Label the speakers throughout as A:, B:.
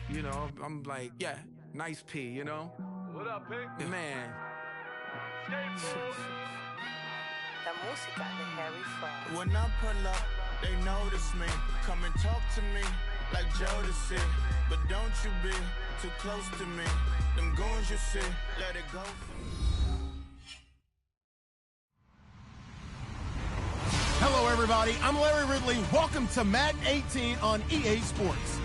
A: You know, I'm like, yeah, nice P, you know?
B: What up, Pink?
A: Man.
C: La música de Harry Fraud.
D: When I pull up, they notice me. Come and talk to me like Jodeci. But don't you be too close to me. Them goons you see, let it go.
E: Hello, everybody. I'm Larry Ridley. Welcome to Madden 18 on EA Sports.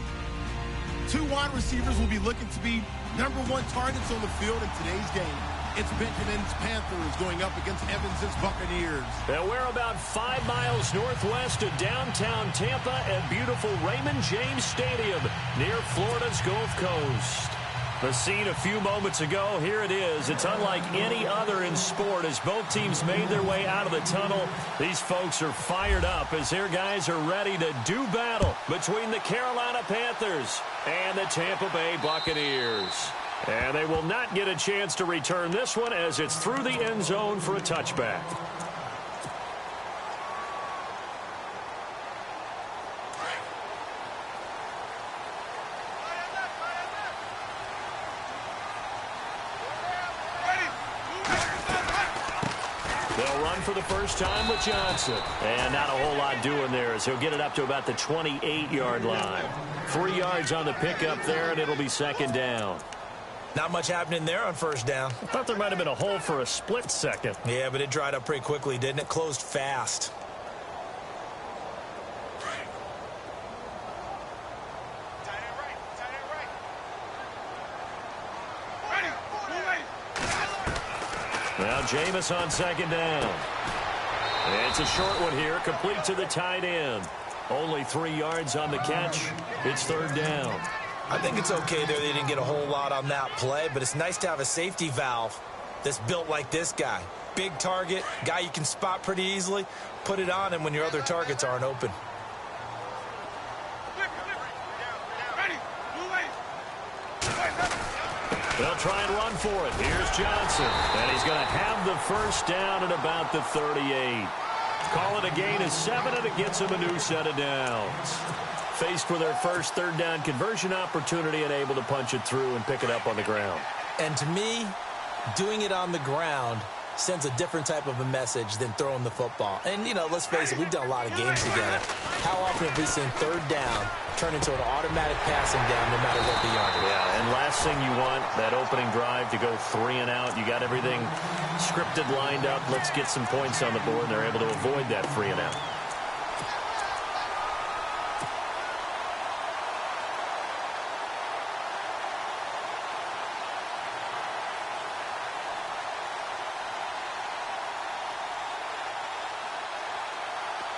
E: Two wide receivers will be looking to be #1 targets on the field in today's game. It's Benjamin's Panthers going up against Evans's Buccaneers.
F: And we're about 5 miles northwest of downtown Tampa at beautiful Raymond James Stadium near Florida's Gulf Coast. The scene a few moments ago, here it is. It's unlike any other in sport as both teams made their way out of the tunnel. These folks are fired up as their guys are ready to do battle between the Carolina Panthers and the Tampa Bay Buccaneers. And they will not get a chance to return this one as it's through the end zone for a touchback. They'll run for the first time with Johnson. And not a whole lot doing there as he'll get it up to about the 28-yard line. 3 yards on the pickup there, and it'll be second down.
G: Not much happening there on first down.
F: I thought there might have been a hole for a split second.
G: Yeah, but it dried up pretty quickly, didn't it? Closed fast.
F: Now Jameis on second down. And it's a short one here, complete to the tight end. Only 3 yards on the catch. It's third down.
G: I think it's okay there. They didn't get a whole lot on that play, but it's nice to have a safety valve that's built like this guy. Big target, guy you can spot pretty easily. Put it on him when your other targets aren't open.
F: They'll try and run for it. Here's Johnson, and he's going to have the first down at about the 38. Call it a gain of 7, and it gets him a new set of downs. Faced with their first third down conversion opportunity and able to punch it through and pick it up on the ground.
G: And to me, doing it on the ground sends a different type of a message than throwing the football. And, you know, let's face it, we've done a lot of games together. How often have we seen third down turn into an automatic passing down no matter what the yardage?
F: Yeah, and last thing you want, that opening drive to go 3 and out. You got everything scripted, lined up. Let's get some points on the board, and they're able to avoid that 3 and out.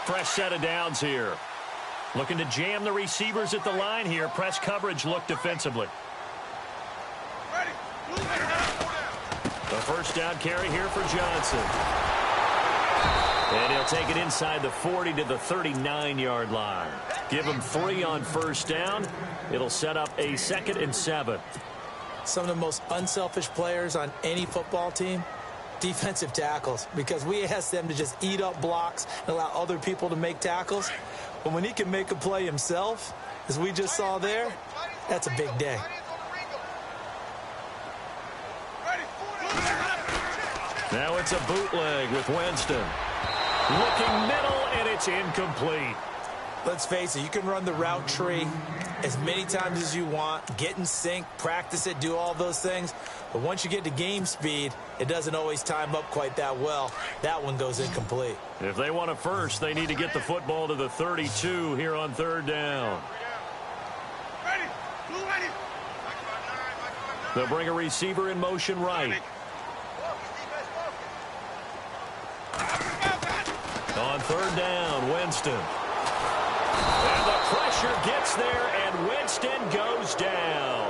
F: Fresh set of downs here. Looking to jam the receivers at the line here. Press coverage look defensively. The first down carry here for Johnson. And he'll take it inside the 40 to the 39-yard line. Give him 3 on first down. It'll set up a 2nd and 7.
G: Some of the most unselfish players on any football team, defensive tackles, because we ask them to just eat up blocks and allow other people to make tackles. But when he can make a play himself, as we just saw there, that's a big day.
F: Now it's a bootleg with Winston. Looking middle, and it's incomplete.
G: Let's face it, you can run the route tree as many times as you want, get in sync, practice it, do all those things. But once you get to game speed, it doesn't always time up quite that well. That one goes incomplete.
F: If they want a first, they need to get the football to the 32 here on third down. They'll bring a receiver in motion right. On third down, Winston. And the pressure gets there, and Winston goes down.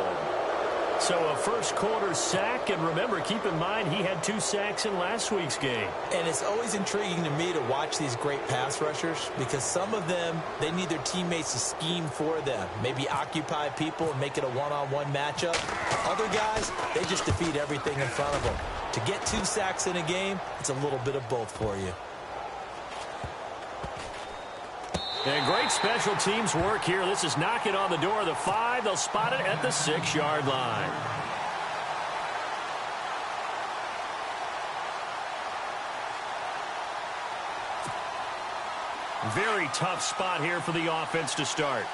F: So a first quarter sack, and remember, keep in mind, he had 2 sacks in last week's game.
G: And it's always intriguing to me to watch these great pass rushers because some of them, they need their teammates to scheme for them. Maybe occupy people and make it a one-on-one matchup. Other guys, they just defeat everything in front of them. To get 2 sacks in a game, it's a little bit of both for you.
F: And great special teams work here. This is knocking on the door of the 5. They'll spot it at the 6-yard line. Very tough spot here for the offense to start.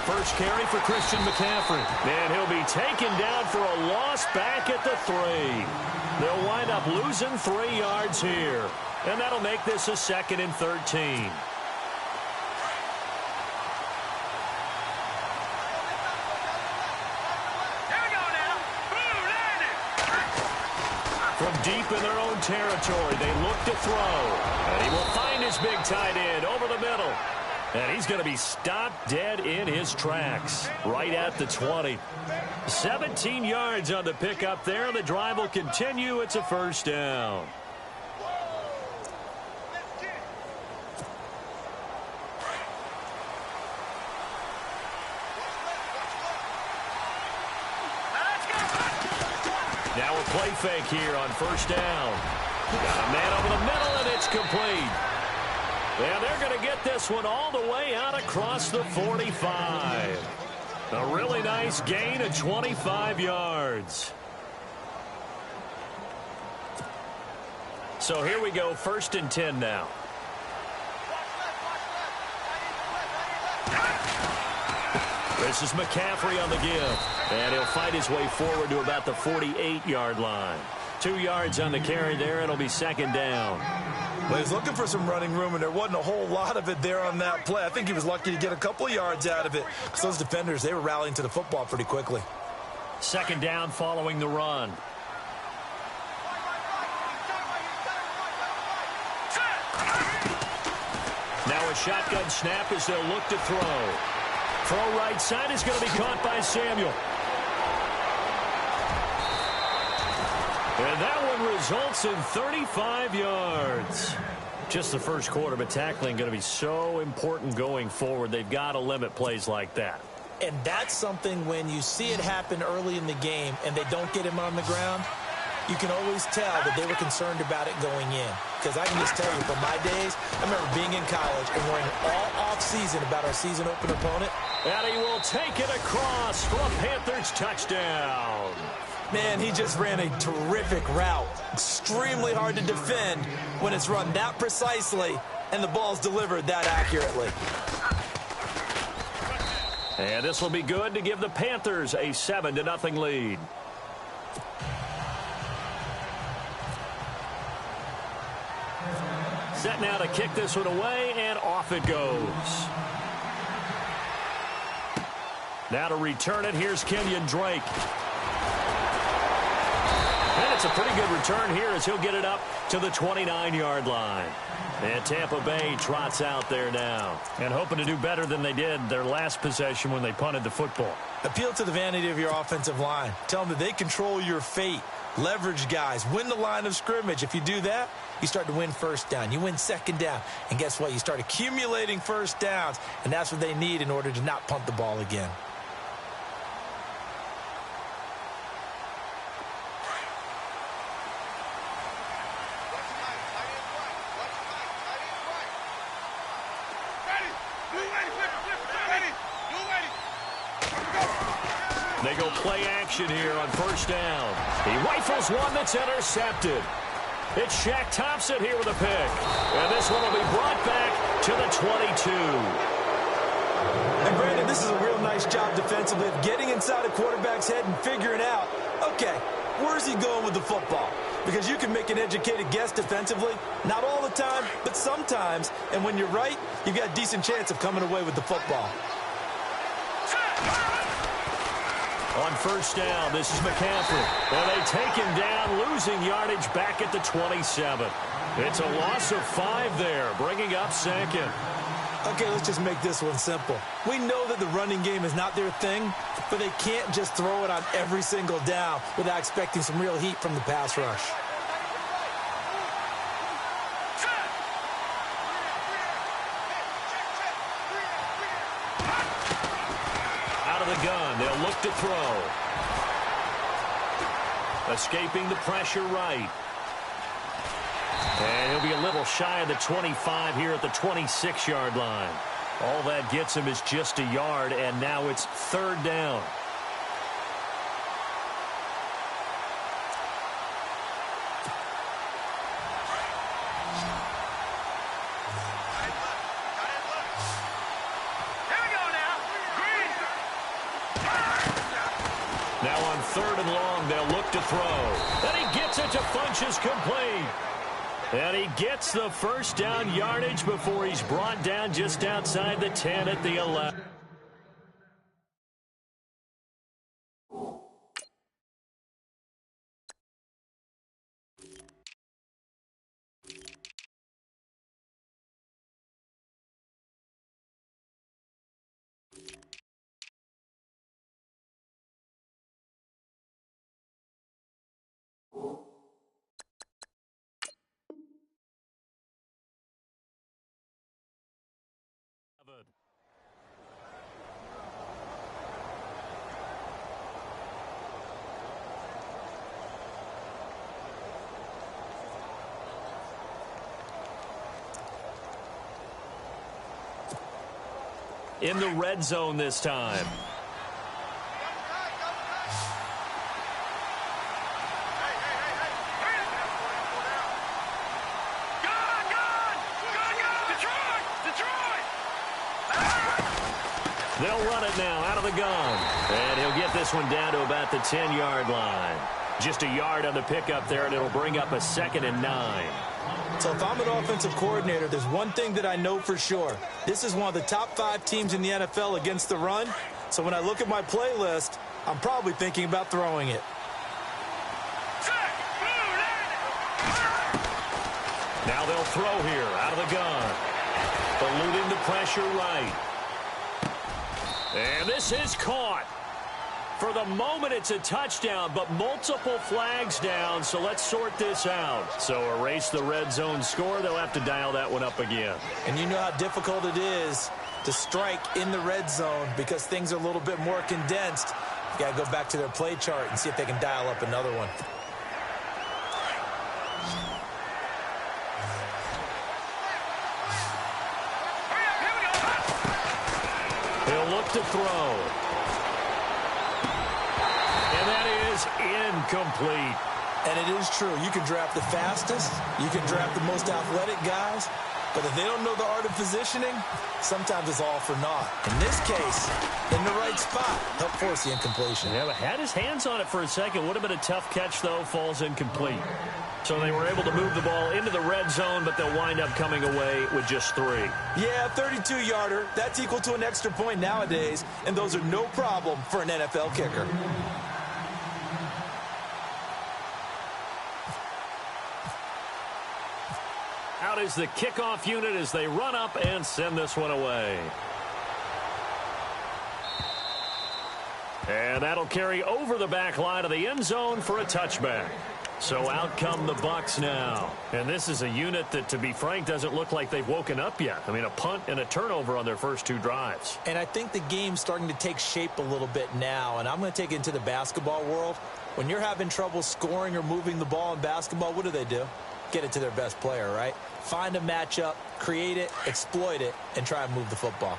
F: First carry for Christian McCaffrey. And he'll be taken down for a loss back at the 3. They'll wind up losing 3 yards here. And that'll make this a 2nd and 13. From deep in their own territory, they look to throw. And he will find his big tight end over the middle. And he's going to be stopped dead in his tracks right at the 20. 17 yards on the pickup there. The drive will continue. It's a first down. Now a play fake here on first down. Got a man over the middle, and it's complete. And they're going to get this one all the way out across the 45. A really nice gain of 25 yards. So here we go, 1st and 10 now. This is McCaffrey on the give. And he'll fight his way forward to about the 48-yard line. 2 yards on the carry there. It'll be 2nd down.
G: Well, he's looking for some running room, and there wasn't a whole lot of it there on that play. I think he was lucky to get a couple of yards out of it, because those defenders, they were rallying to the football pretty quickly.
F: 2nd down following the run. Now a shotgun snap as they'll look to throw. Throw right side is going to be caught by Samuel. And that one results in 35 yards. Just the first quarter, but tackling going to be so important going forward. They've got to limit plays like that.
G: And that's something when you see it happen early in the game and they don't get him on the ground, you can always tell that they were concerned about it going in. Because I can just tell you, from my days, I remember being in college and worrying all off-season about our season opener opponent.
F: And he will take it across for a Panthers touchdown.
G: Man, he just ran a terrific route. Extremely hard to defend when it's run that precisely and the ball's delivered that accurately.
F: And this will be good to give the Panthers a 7-0 lead. Set now to kick this one away, and off it goes. Now to return it, here's Kenyon Drake. And it's a pretty good return here as he'll get it up to the 29-yard line. And Tampa Bay trots out there now and hoping to do better than they did their last possession when they punted the football.
G: Appeal to the vanity of your offensive line. Tell them that they control your fate. Leverage guys. Win the line of scrimmage. If you do that, you start to win first down. You win 2nd down. And guess what? You start accumulating first downs. And that's what they need in order to not punt the ball again.
F: They go play action here on first down. He rifles one that's intercepted. It's Shaq Thompson here with a pick. And this one will be brought back to the 22.
G: And Brandon, this is a real nice job defensively of getting inside a quarterback's head and figuring out, okay, where's he going with the football? Because you can make an educated guess defensively. Not all the time, but sometimes. And when you're right, you've got a decent chance of coming away with the football.
F: On first down, this is McCaffrey. Well, they take him down, losing yardage back at the 27. It's a loss of 5 there, bringing up 2nd.
G: Okay, let's just make this one simple. We know that the running game is not their thing, but they can't just throw it on every single down without expecting some real heat from the pass rush.
F: Out of the gun, they'll look to throw. Escaping the pressure right. And he'll be a little shy of the 25 here at the 26-yard line. All that gets him is just a yard, and now it's 3rd down. Now on 3rd and long, they'll look to throw. And he gets it to Funchess complete. And he gets the first down yardage before he's brought down just outside the 10 at the 11. In the red zone this time. They'll run it now out of the gun. And he'll get this one down to about the 10-yard line. Just a yard on the pickup there, and it'll bring up a 2nd and 9.
G: So if I'm an offensive coordinator, there's one thing that I know for sure. This is one of the top 5 teams in the NFL against the run. So when I look at my playlist, I'm probably thinking about throwing it.
F: Now they'll throw here out of the gun. Eluding the pressure right. And this is caught. For the moment, it's a touchdown, but multiple flags down, so let's sort this out. So erase the red zone score. They'll have to dial that one up again.
G: And you know how difficult it is to strike in the red zone because things are a little bit more condensed. You got to go back to their play chart and see if they can dial up another one.
F: He'll look to throw. Incomplete.
G: And it is true. You can draft the fastest. You can draft the most athletic guys. But if they don't know the art of positioning, sometimes it's all for naught. In this case, in the right spot, help force the incompletion.
F: Yeah, but had his hands on it for a second. Would have been a tough catch, though. Falls incomplete. So they were able to move the ball into the red zone, but they'll wind up coming away with just 3.
G: Yeah, 32-yarder. That's equal to an extra point nowadays. And those are no problem for an NFL kicker.
F: Out is the kickoff unit as they run up and send this one away. And that'll carry over the back line of the end zone for a touchback. So out come the Bucs now. And this is a unit that, to be frank, doesn't look like they've woken up yet. I mean, a punt and a turnover on their first 2 drives.
G: And I think the game's starting to take shape a little bit now. And I'm going to take it into the basketball world. When you're having trouble scoring or moving the ball in basketball, what do? Get it to their best player, right? Find a matchup, create it, exploit it, and try and move the football.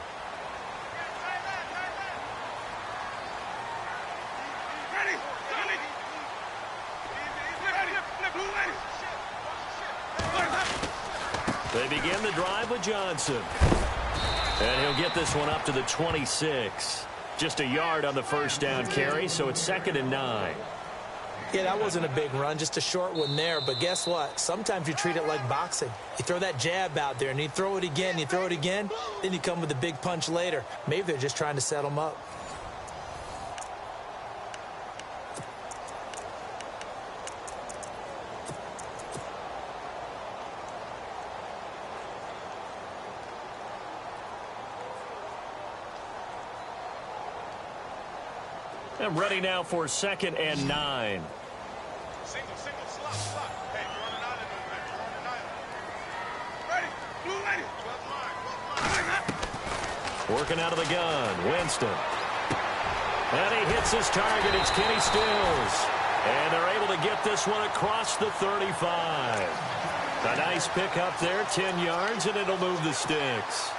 F: They begin the drive with Johnson. And he'll get this one up to the 26. Just a yard on the first down carry, so it's 2nd and 9.
G: Yeah, that wasn't a big run, just a short one there. But guess what? Sometimes you treat it like boxing. You throw that jab out there, and you throw it again, then you come with a big punch later. Maybe they're just trying to set them up.
F: And ready now for 2nd and 9.
D: Single, slot. Hey, you're on an island over there. You're on an island. Ready, blue lady. 12 line.
F: Working out of the gun, Winston. And he hits his target. It's Kenny Stills. And they're able to get this one across the 35. A nice pickup there, 10 yards, and it'll move the sticks.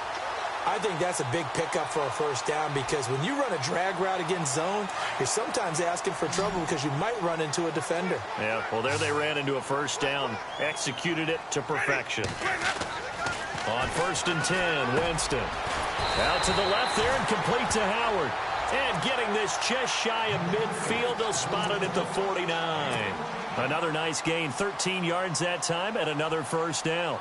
G: I think that's a big pickup for a first down because when you run a drag route against zone, you're sometimes asking for trouble because you might run into a defender.
F: Yeah, well, there they ran into a first down, executed it to perfection. On 1st and 10, Winston. Out to the left there and complete to Howard. And getting this just shy of midfield, they'll spot it at the 49. Another nice gain, 13 yards that time, and another first down.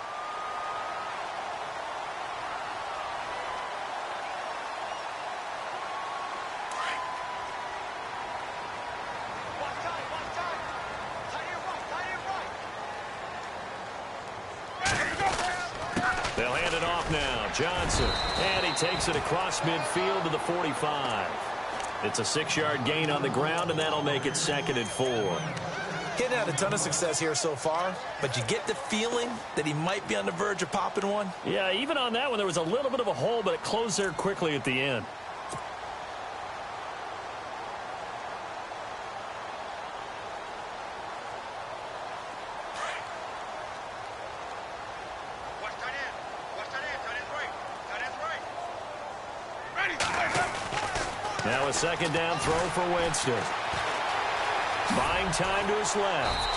F: They'll hand it off now. Johnson. And he takes it across midfield to the 45. It's a 6-yard gain on the ground, and that'll make it 2nd and 4.
G: Getting had a ton of success here so far, but you get the feeling that he might be on the verge of popping one.
F: Yeah, even on that one, there was a little bit of a hole, but it closed there quickly at the end. Now a 2nd down throw for Winston. Buying time to his left.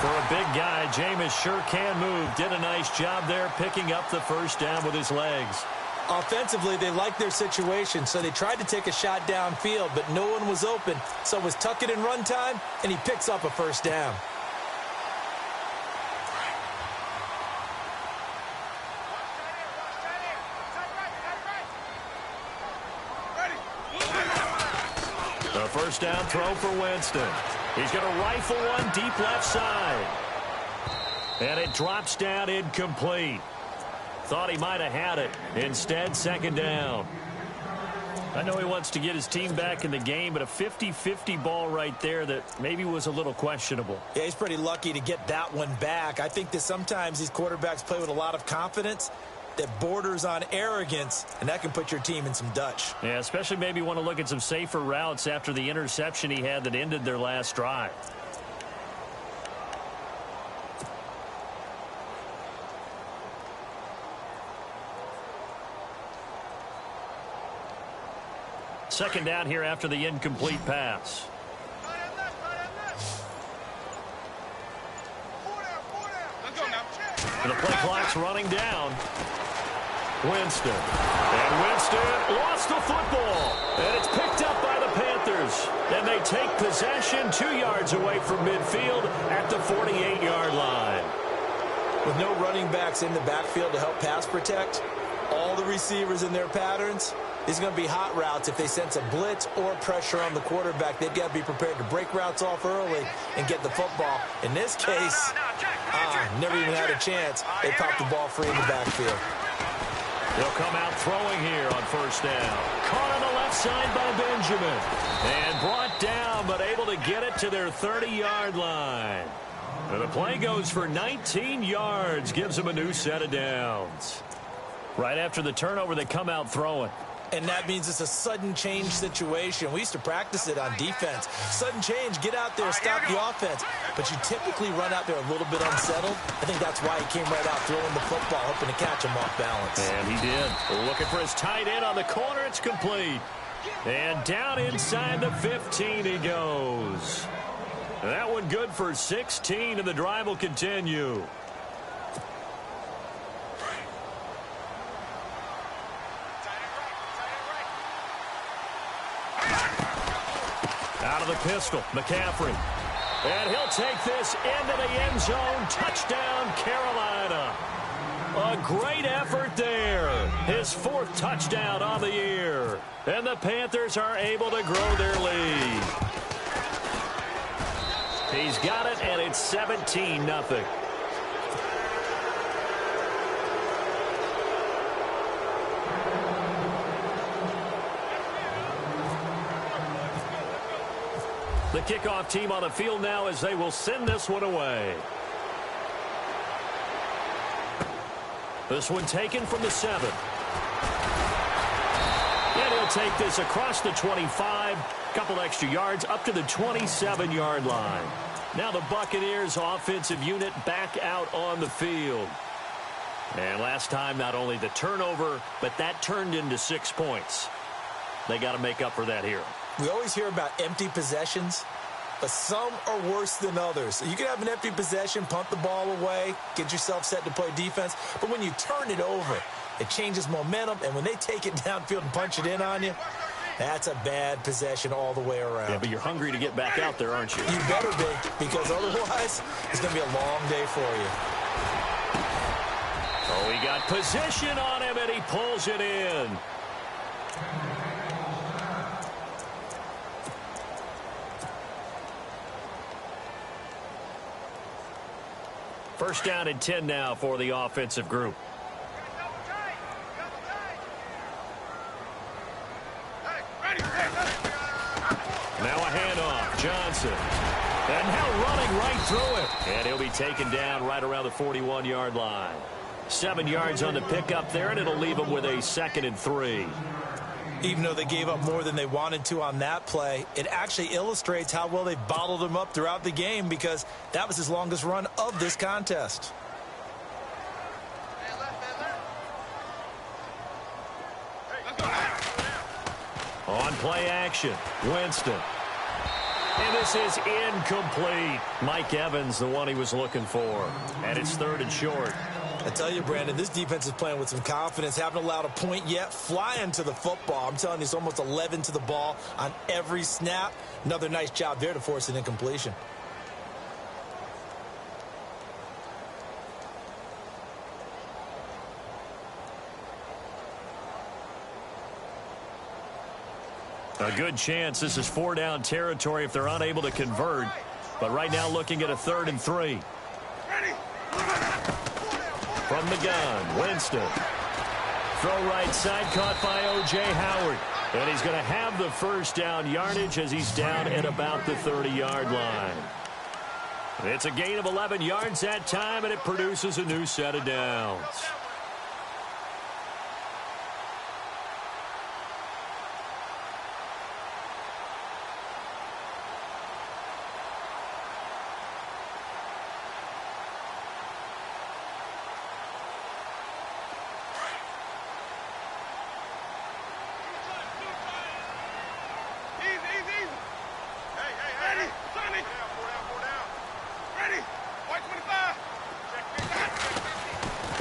F: For a big guy, Jameis sure can move. Did a nice job there picking up the first down with his legs.
G: Offensively, they liked their situation, so they tried to take a shot downfield, but no one was open. So it was tuck it in run time, and he picks up a first down.
F: The first down throw for Winston. He's going to rifle one deep left side. And it drops down incomplete. Thought he might have had it. Instead, 2nd down. I know he wants to get his team back in the game, but a 50-50 ball right there that maybe was a little questionable.
G: Yeah, he's pretty lucky to get that one back. I think that sometimes these quarterbacks play with a lot of confidence that borders on arrogance, and that can put your team in some Dutch.
F: Yeah, especially maybe want to look at some safer routes after the interception he had that ended their last drive. Second down here after the incomplete pass. The play clock's running down. Winston. And Winston lost the football. And it's picked up by the Panthers. And they take possession 2 yards away from midfield at the 48-yard line.
G: With no running backs in the backfield to help pass protect, all the receivers in their patterns, these are going to be hot routes if they sense a blitz or pressure on the quarterback. They've got to be prepared to break routes off early and get the football. In this case, never even had a chance. They popped the ball free in the backfield.
F: They'll come out throwing here on first down. Caught on the left side by Benjamin. And brought down, but able to get it to their 30-yard line. And the play goes for 19 yards. Gives them a new set of downs. Right after the turnover, they come out throwing.
G: And that means it's a sudden change situation. We used to practice it on defense. Sudden change, get out there, stop the offense. But you typically run out there a little bit unsettled. I think that's why he came right out throwing the football, hoping to catch him off balance.
F: And he did. Looking for his tight end on the corner. It's complete. And down inside the 15 he goes. That one good for 16, and the drive will continue. Out of the pistol, McCaffrey. And he'll take this into the end zone. Touchdown, Carolina. A great effort there. His 4th touchdown on the year. And the Panthers are able to grow their lead. He's got it, and it's 17-0. The kickoff team on the field now as they will send this one away. This one taken from the 7. And he'll take this across the 25, a couple extra yards, up to the 27-yard line. Now the Buccaneers offensive unit back out on the field. And last time, not only the turnover, but that turned into 6 points. They got to make up for that here.
G: We always hear about empty possessions, but some are worse than others. You can have an empty possession, punt the ball away, get yourself set to play defense, but when you turn it over, it changes momentum, and when they take it downfield and punch it in on you, that's a bad possession all the way around.
F: Yeah, but you're hungry to get back out there, aren't you?
G: You better be, because otherwise, it's going to be a long day for you.
F: Oh, he got position on him, and he pulls it in. First down and 10 now for the offensive group. Now a handoff. Johnson. And now running right through it. And he'll be taken down right around the 41-yard line. 7 yards on the pickup there, and it'll leave him with a 2nd and 3.
G: Even though they gave up more than they wanted to on that play, it actually illustrates how well they bottled him up throughout the game, because that was his longest run of this contest.
F: On play action, Winston. And this is incomplete. Mike Evans, the one he was looking for. And it's 3rd and short.
G: I tell you, Brandon, this defense is playing with some confidence. Haven't allowed a point yet. Flying to the football. I'm telling you, it's almost 11 to the ball on every snap. Another nice job there to force an incompletion.
F: A good chance this is 4-down territory if they're unable to convert. But right now looking at a 3rd and 3. From the gun, Winston. Throw right side, caught by O.J. Howard. And he's going to have the first down yardage as he's down at about the 30-yard line. It's a gain of 11 yards that time, and it produces a new set of downs.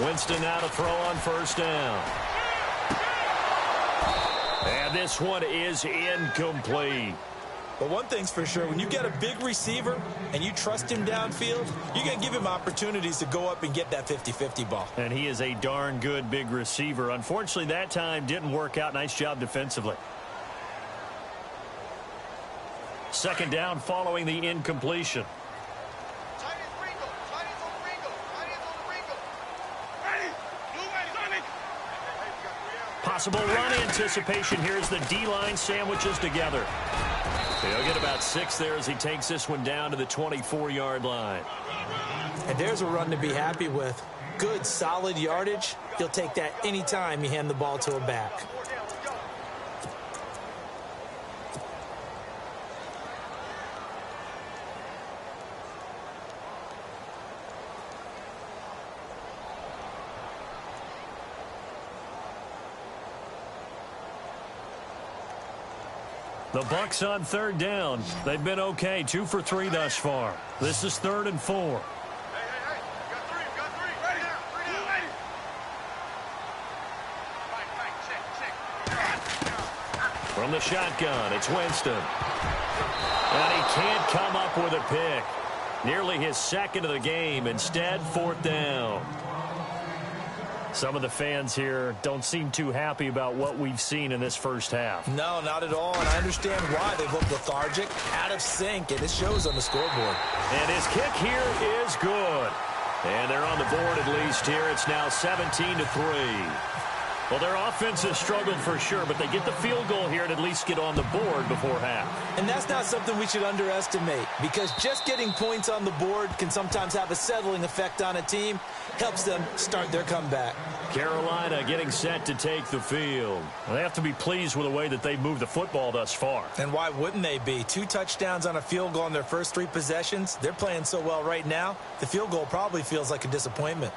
F: Winston now to throw on first down. And this one is incomplete.
G: But one thing's for sure, when you get a big receiver and you trust him downfield, you're going to give him opportunities to go up and get that 50-50 ball.
F: And he is a darn good big receiver. Unfortunately, that time didn't work out. Nice job defensively. 2nd down following the incompletion. Possible run anticipation here as the D-line sandwiches together. He'll get about 6 there as he takes this one down to the 24-yard line.
G: And there's a run to be happy with. Good, solid yardage. You'll take that anytime you hand the ball to a back.
F: The Bucs on 3rd down. They've been okay, 2 for 3 thus far. This is 3rd and 4. From the shotgun, it's Winston. And he can't come up with a pick. Nearly his 2nd of the game. Instead, 4th down. Some of the fans here don't seem too happy about what we've seen in this first half.
G: No, not at all, and I understand why. They've looked lethargic, out of sync, and it shows on the scoreboard.
F: And his kick here is good. And they're on the board at least here. It's now 17-3. Well, their offense has struggled for sure, but they get the field goal here and at least get on the board before half.
G: And that's not something we should underestimate, because just getting points on the board can sometimes have a settling effect on a team. Helps them start their comeback.
F: Carolina getting set to take the field. Well, they have to be pleased with the way that they've moved the football thus far.
G: And why wouldn't they be? 2 touchdowns on a field goal in their first 3 possessions. They're playing so well right now, the field goal probably feels like a disappointment.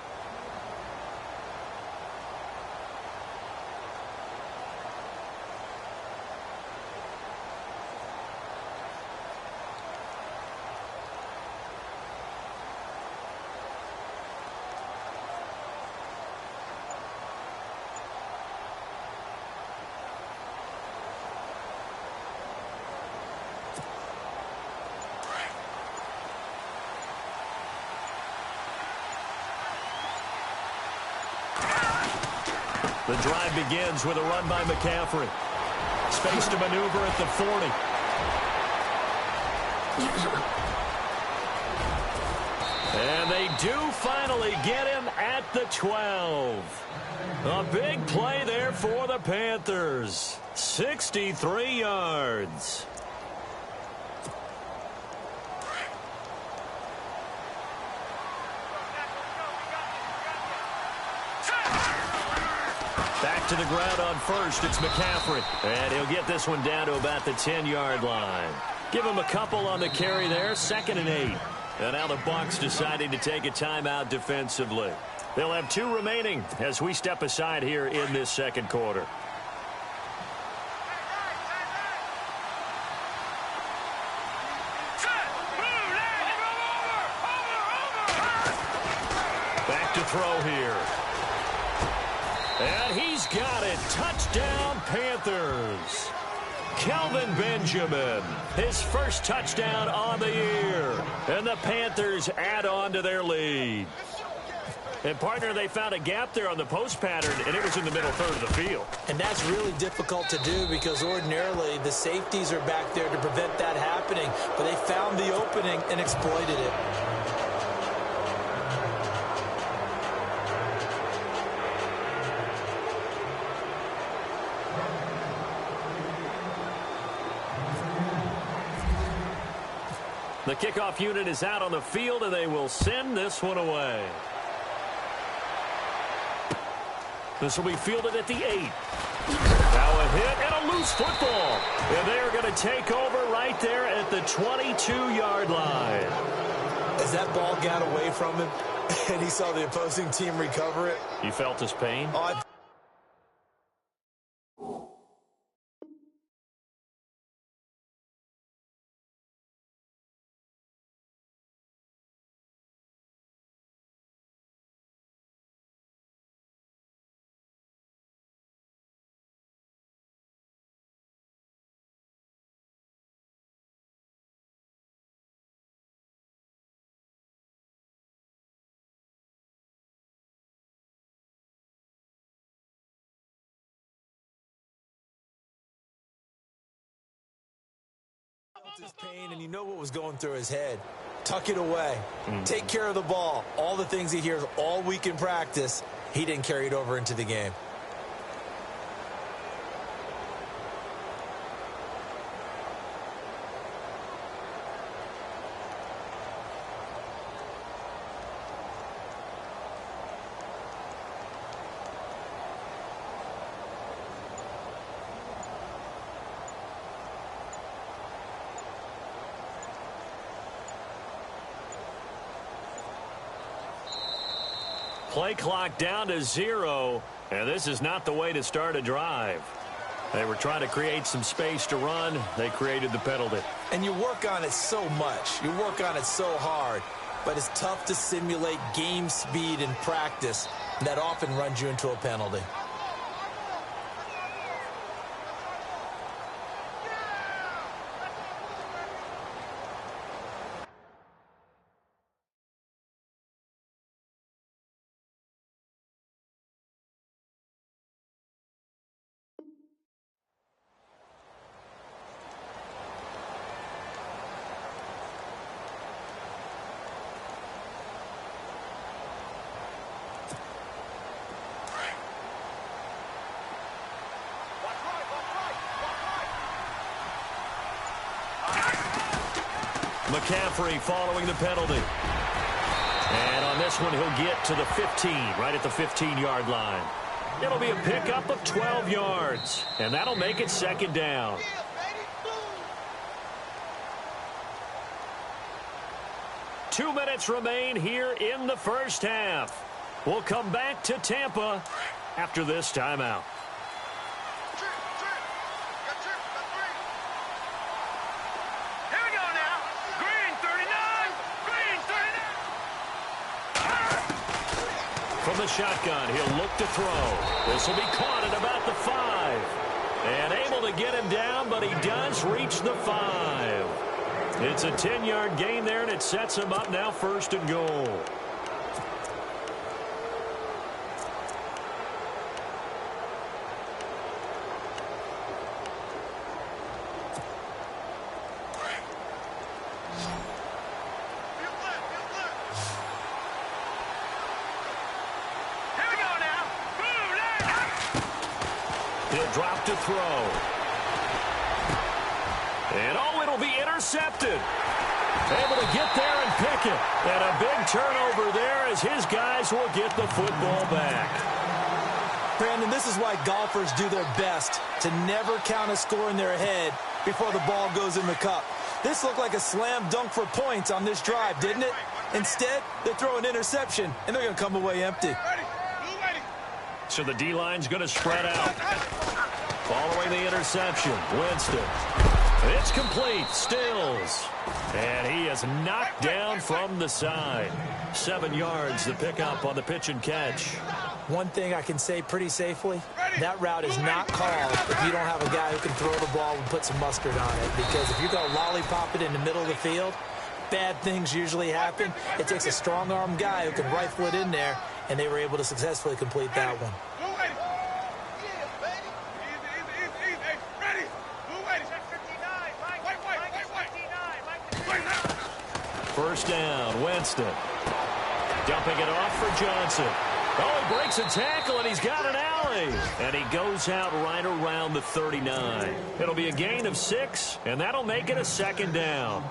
F: The drive begins with a run by McCaffrey. Space to maneuver at the 40. And they do finally get him at the 12. A big play there for the Panthers. 63 yards. Back to the ground on first. It's McCaffrey. And he'll get this one down to about the 10-yard line. Give him a couple on the carry there. 2nd and 8. And now the Bucs deciding to take a timeout defensively. They'll have 2 remaining as we step aside here in this second quarter. Back to throw here. And he's got it. Touchdown, Panthers. Kelvin Benjamin, his first touchdown on the year. And the Panthers add on to their lead. And, partner, they found a gap there on the post pattern, and it was in the middle third of the field.
G: And that's really difficult to do because ordinarily the safeties are back there to prevent that happening. But they found the opening and exploited it.
F: The kickoff unit is out on the field, and they will send this one away. This will be fielded at the 8. Now a hit and a loose football. And they are going to take over right there at the 22-yard line.
G: As that ball got away from him and he saw the opposing team recover it.
F: You felt his pain?
G: Oh, his pain, and you know what was going through his head. Tuck it away. Take care of the ball. All the things he hears all week in practice, he didn't carry it over into the game.
F: Play clock down to 0, and this is not the way to start a drive. They were trying to create some space to run. They created the penalty.
G: And you work on it so much. You work on it so hard. But it's tough to simulate game speed in practice. And that often runs you into a penalty.
F: McCaffrey following the penalty. And on this one, he'll get to the 15, right at the 15-yard line. It'll be a pickup of 12 yards, and that'll make it second down. Two minutes remain here in the first half. We'll come back to Tampa after this timeout.
B: Here we go now. Green 39. Green 39.
F: From the shotgun, he'll look to throw. This will be caught at about the 5. And able to get him down, but he does reach the 5. It's a 10-yard gain there, and it sets him up now first and goal. He'll drop to throw. And it'll be intercepted. Able to get there and pick it. And a big turnover there as his guys will get the football back.
G: Brandon, this is why golfers do their best to never count a score in their head before the ball goes in the cup. This looked like a slam dunk for points on this drive, didn't it? Instead, they throw an interception, and they're going to come away empty.
F: So the D-line's going to spread out. Following the interception, Winston. It's complete. Stills. And he is knocked down from the side. 7 yards, the pickup on the pitch and catch.
G: One thing I can say pretty safely, that route is not called if you don't have a guy who can throw the ball and put some mustard on it. Because if you're going to lollipop it in the middle of the field, bad things usually happen. It takes a strong-arm guy who can rifle it in there, and they were able to successfully complete that one.
F: First down, Winston. Dumping it off for Johnson. Oh, he breaks a tackle, and he's got an alley. And he goes out right around the 39. It'll be a gain of 6, and that'll make it a second down.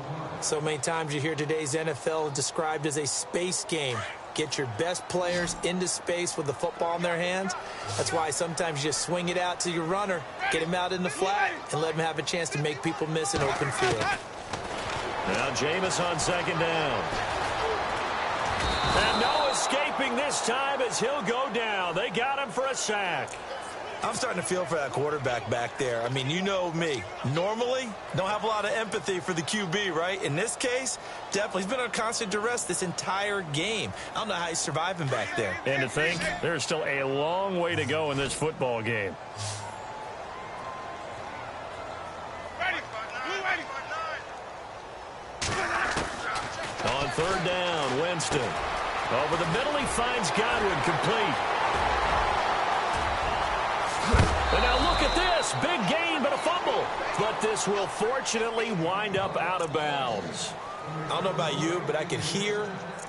G: So many times you hear today's NFL described as a space game. Get your best players into space with the football in their hands. That's why sometimes you just swing it out to your runner, get him out in the flat, and let him have a chance to make people miss an open field.
F: Now Jameis on second down. And no escaping this time as he'll go down. They got him for a sack.
G: I'm starting to feel for that quarterback back there. I mean, you know me. Normally, don't have a lot of empathy for the QB, right? In this case, definitely. He's been on constant duress this entire game. I don't know how he's surviving back there.
F: And to think, there's still a long way to go in this football game. On third down, Winston. Over the middle, he finds Godwin complete. And now look at this. Big gain, but a fumble. But this will fortunately wind up out of bounds.
G: I don't know about you, but I could hear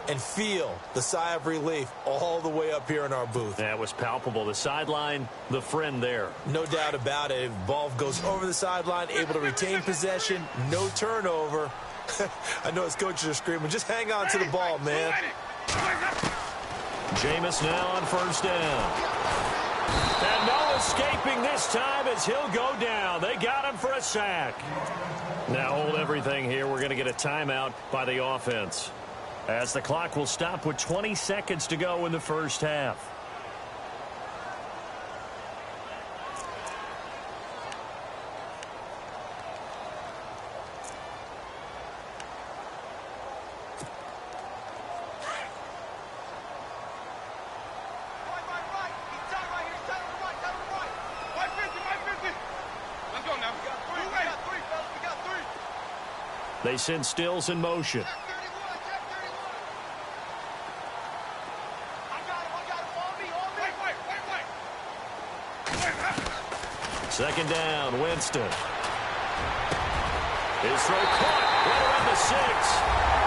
G: and feel the sigh of relief all the way up here in our booth.
F: That was palpable. The sideline, the friend there.
G: No doubt about it. Ball goes over the sideline, able to retain possession, no turnover. I know his coaches are screaming, just hang on to the ball, man.
F: Jameis now on first down. And no escaping this time as he'll go down. They got him for a sack. Now hold everything here. We're going to get a timeout by the offense, as the clock will stop with 20 seconds to go in the first half. They send Stills in motion. Second down, Winston. His throw caught right around the 6.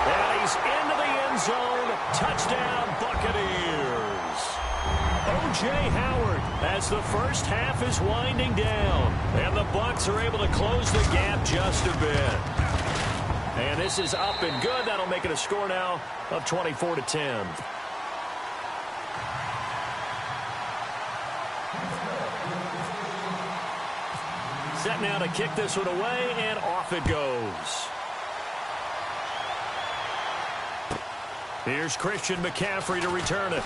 F: And he's into the end zone. Touchdown, Buccaneers. O.J. Howard as the first half is winding down. And the Bucs are able to close the gap just a bit. And this is up and good. That'll make it a score now of 24-10. Set now to kick this one away, and off it goes. Here's Christian McCaffrey to return it.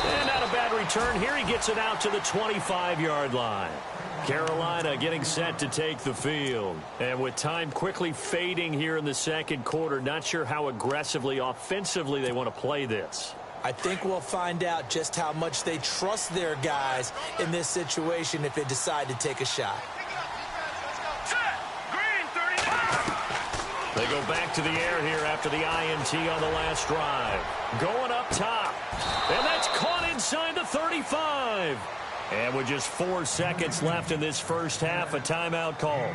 F: And not a bad return here. He gets it out to the 25-yard line. Carolina getting set to take the field. And with time quickly fading here in the second quarter, not sure how aggressively, offensively they want to play this.
G: I think we'll find out just how much they trust their guys in this situation if they decide to take a shot.
F: They go back to the air here after the INT on the last drive. Going up top. And that's caught inside the 35. And with just 4 seconds left in this first half, a timeout call.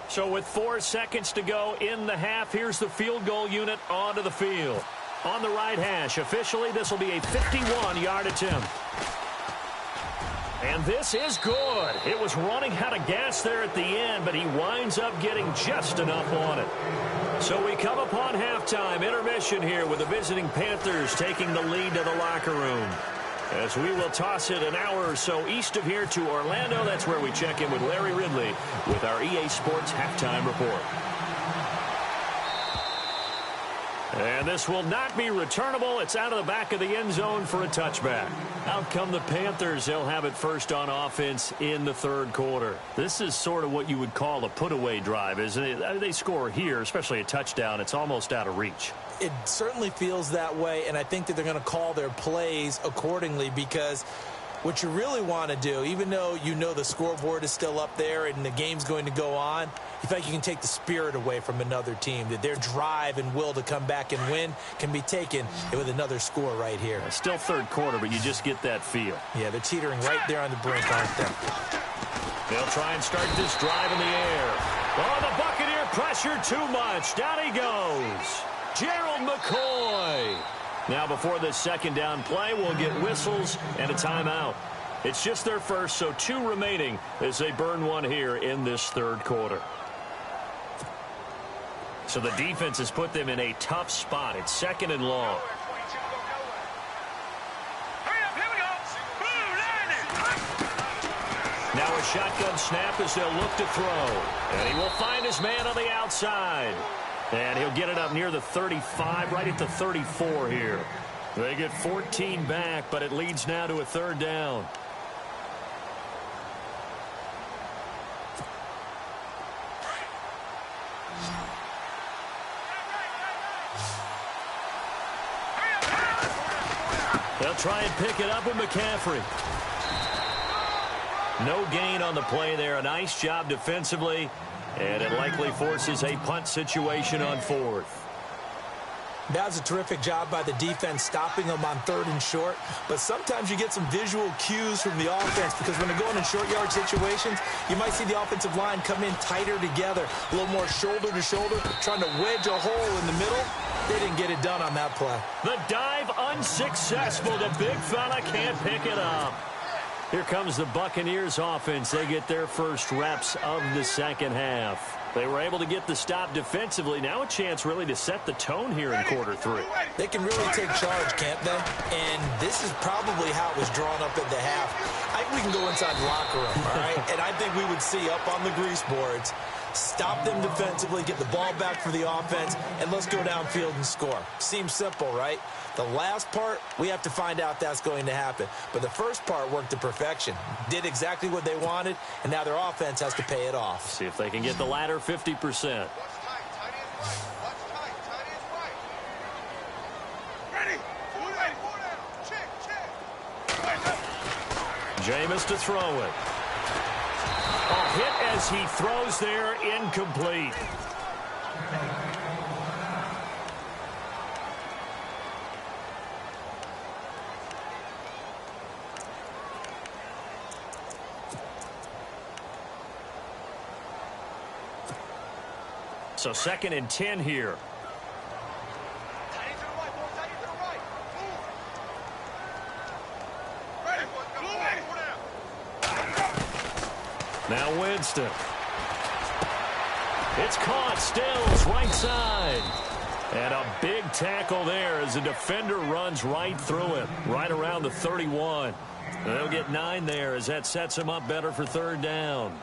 F: So with 4 seconds to go in the half, here's the field goal unit onto the field. On the right hash, officially, this will be a 51-yard attempt. And this is good. It was running out of gas there at the end, but he winds up getting just enough on it. So we come upon halftime, intermission here with the visiting Panthers taking the lead to the locker room. As we will toss it an hour or so east of here to Orlando. That's where we check in with Larry Ridley with our EA Sports Halftime Report. And this will not be returnable. It's out of the back of the end zone for a touchback. Out come the Panthers. They'll have it first on offense in the third quarter. This is sort of what you would call a put-away drive, isn't it? They score here, especially a touchdown. It's almost out of reach.
G: It certainly feels that way, and I think that they're going to call their plays accordingly because what you really want to do, even though you know the scoreboard is still up there and the game's going to go on, you feel like you can take the spirit away from another team, that their drive and will to come back and win can be taken with another score right here.
F: Still third quarter, but you just get that feel.
G: Yeah, they're teetering right there on the brink, aren't they?
F: They'll try and start this drive in the air. Oh, the Buccaneer pressure too much. Down he goes. Gerald McCoy. Now before this second down play, we'll get whistles and a timeout. It's just their first, so 2 remaining as they burn one here in this third quarter. So the defense has put them in a tough spot. It's second and long. Now a shotgun snap as they'll look to throw. And he will find his man on the outside. And he'll get it up near the 35, right at the 34 here. They get 14 back, but it leads now to a third down. They'll try and pick it up with McCaffrey. No gain on the play there. A nice job defensively. And it likely forces a punt situation on 4th.
G: That was a terrific job by the defense stopping them on 3rd and short. But sometimes you get some visual cues from the offense because when they're going in short yard situations, you might see the offensive line come in tighter together, a little more shoulder to shoulder, trying to wedge a hole in the middle. They didn't get it done on that play.
F: The dive unsuccessful. The big fella can't pick it up. Here comes the Buccaneers offense. They get their first reps of the second half. They were able to get the stop defensively. Now a chance really to set the tone here in quarter 3.
G: They can really take charge, can't they? And this is probably how it was drawn up at the half. I think we can go inside the locker room, all right? And I think we would see up on the grease boards, stop them defensively, get the ball back for the offense, and let's go downfield and score. Seems simple, right? The last part, we have to find out that's going to happen. But the first part worked to perfection. Did exactly what they wanted, and now their offense has to pay it off.
F: See if they can get the latter 50%. Jameis to throw it. A hit as he throws there, incomplete. So 2nd and 10 here. Now Winston. It's caught. Stills right side. And a big tackle there as the defender runs right through him, right around the 31. They'll get 9 there as that sets him up better for 3rd down.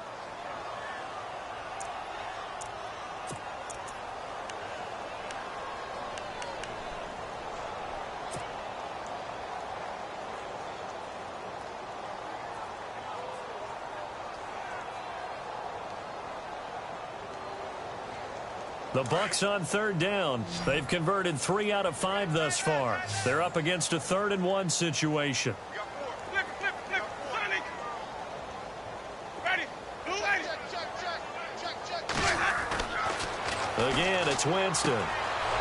F: The Bucs on 3rd down. They've converted 3 out of 5 thus far. They're up against a 3rd and 1 situation. Again, it's Winston.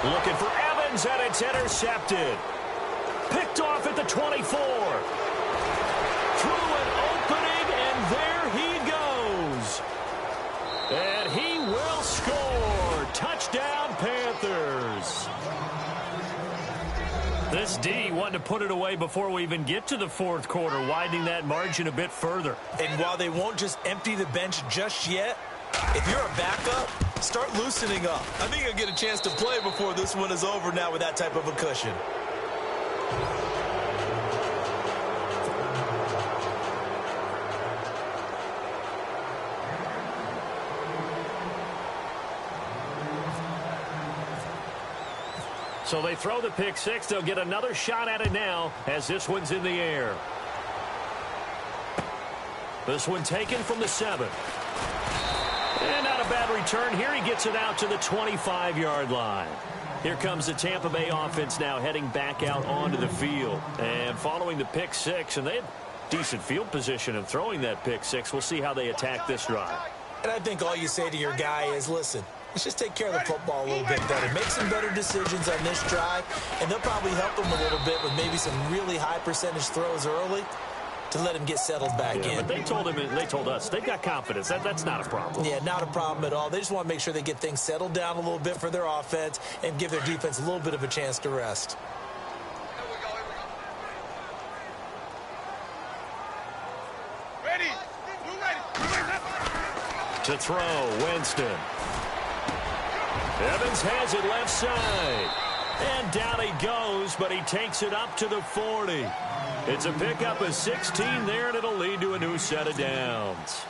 F: Looking for Evans, and it's intercepted. Picked off at the 24. Through an opening, and there he goes. And he will score. Touchdown, Panthers. This D wanted to put it away before we even get to the 4th quarter, widening that margin a bit further.
G: And while they won't just empty the bench just yet, if you're a backup, start loosening up. I think you'll get a chance to play before this one is over now with that type of a cushion.
F: So they throw the pick 6. They'll get another shot at it now as this one's in the air. This one taken from the 7. And not a bad return here. He gets it out to the 25-yard line. Here comes the Tampa Bay offense now heading back out onto the field. And following the pick 6, and they had decent field position in throwing that pick 6. We'll see how they attack this drive.
G: And I think all you say to your guy is, listen, let's just take care of the football a little bit better. Make some better decisions on this drive, and they'll probably help him a little bit with maybe some really high percentage throws early to let him get settled back in.
F: But they told him, they told us, they've got confidence. That's not a problem.
G: Yeah, not a problem at all. They just want to make sure they get things settled down a little bit for their offense and give their defense a little bit of a chance to rest.
B: Ready.
F: To throw, Winston. Evans has it left side. And down he goes, but he takes it up to the 40. It's a pickup of 16 there, and it'll lead to a new set of downs.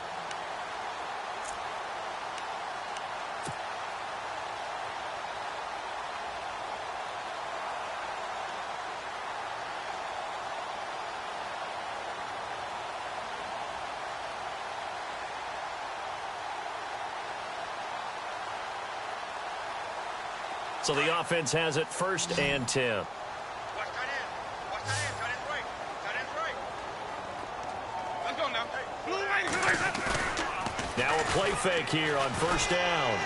F: So the offense has it 1st and 10. Now a play fake here on 1st down.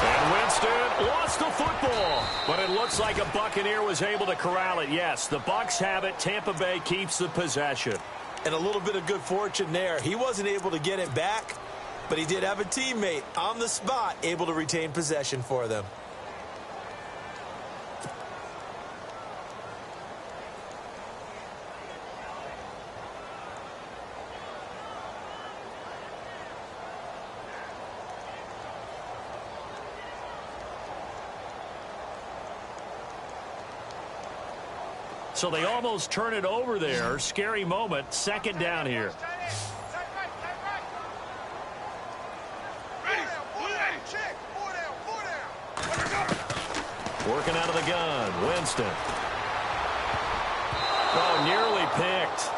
F: And Winston lost the football, but it looks like a Buccaneer was able to corral it. Yes, the Bucs have it. Tampa Bay keeps the possession.
G: And a little bit of good fortune there. He wasn't able to get it back, but he did have a teammate on the spot able to retain possession for them.
F: So they almost turn it over there. Scary moment. 2nd down here. Working out of the gun. Winston. Oh, nearly picked.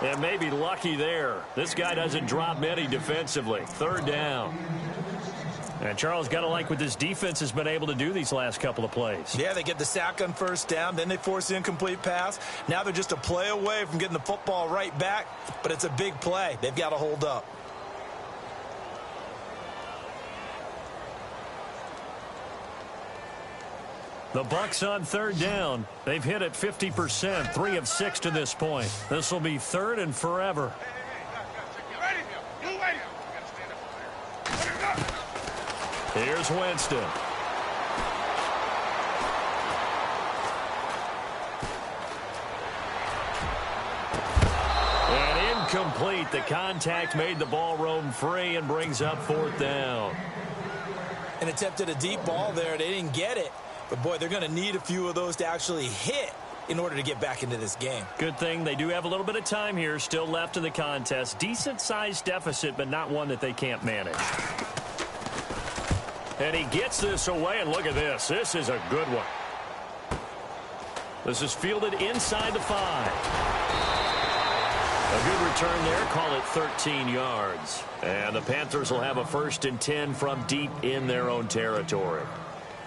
F: And maybe lucky there. This guy doesn't drop many defensively. 3rd down. And Charles, got to like what this defense has been able to do these last couple of plays.
G: Yeah, they get the sack on 1st down, then they force the incomplete pass. Now they're just a play away from getting the football right back, but it's a big play. They've got to hold up.
F: The Bucs on 3rd down. They've hit it 50%, 3 of 6 to this point. This will be 3rd and forever. Here's Winston. And Incomplete. The contact made the ball roam free and brings up 4th down.
G: And attempted a deep ball there. They didn't get it. But, boy, they're going to need a few of those to actually hit in order to get back into this game.
F: Good thing they do have a little bit of time here still left in the contest. Decent-sized deficit, but not one that they can't manage. And he gets this away, and look at this. This is a good one. This is fielded inside the 5. A good return there. Call it 13 yards. And the Panthers will have a 1st and 10 from deep in their own territory.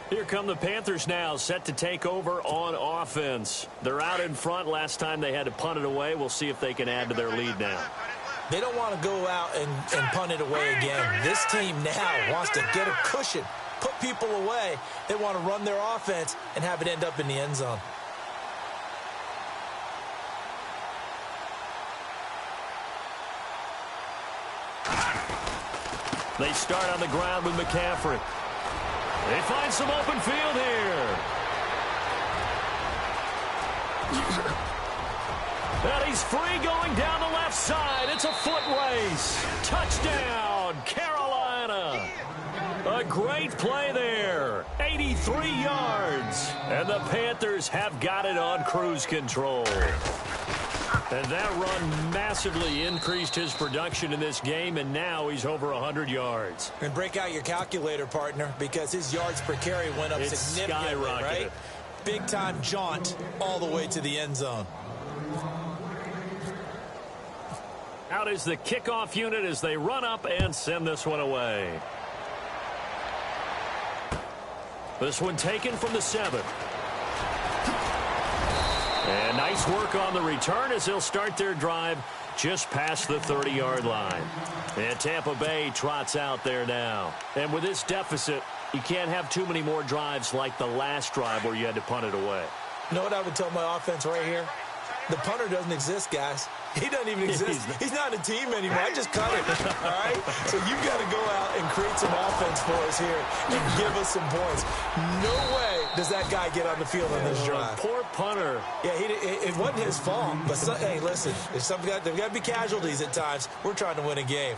F: Here come the Panthers now, set to take over on offense. They're out in front. Last time they had to punt it away. We'll see if they can add to their lead now.
G: They don't want to go out and punt it away again. This team now wants to get a cushion, put people away. They want to run their offense and have it end up in the end zone.
F: They start on the ground with McCaffrey. They find some open field here. And he's free going down the left side. It's a foot race. Touchdown, Carolina. A great play there. 83 yards. And the Panthers have got it on cruise control. And that run massively increased his production in this game, and now he's over 100 yards.
G: And break out your calculator, partner, because his yards per carry went up significantly, right? Big-time jaunt all the way to the end zone.
F: Out is the kickoff unit as they run up and send this one away. This one taken from the 7. And nice work on the return as they'll start their drive just past the 30-yard line. And Tampa Bay trots out there now. And with this deficit, you can't have too many more drives like the last drive where you had to punt it away.
G: You know what I would tell my offense right here? The punter doesn't exist, guys. He doesn't even exist. He's not a team anymore. I just cut it, all right? So you've got to go out and create some offense for us here and give us some points. No way does that guy get on the field on this drive.
F: Poor punter.
G: Yeah, it wasn't his fault. But, hey, listen, there's got to be casualties at times. We're trying to win a game.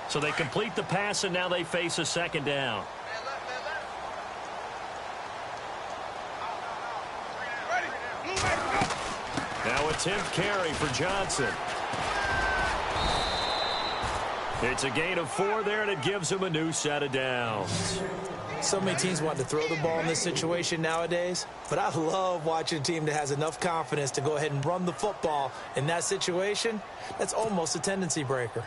F: So they complete the pass, and now they face a 2nd down. Now attempt carry for Johnson. It's a gain of 4 there, and it gives him a new set of downs.
G: So many teams want to throw the ball in this situation nowadays, but I love watching a team that has enough confidence to go ahead and run the football in that situation. That's almost a tendency breaker.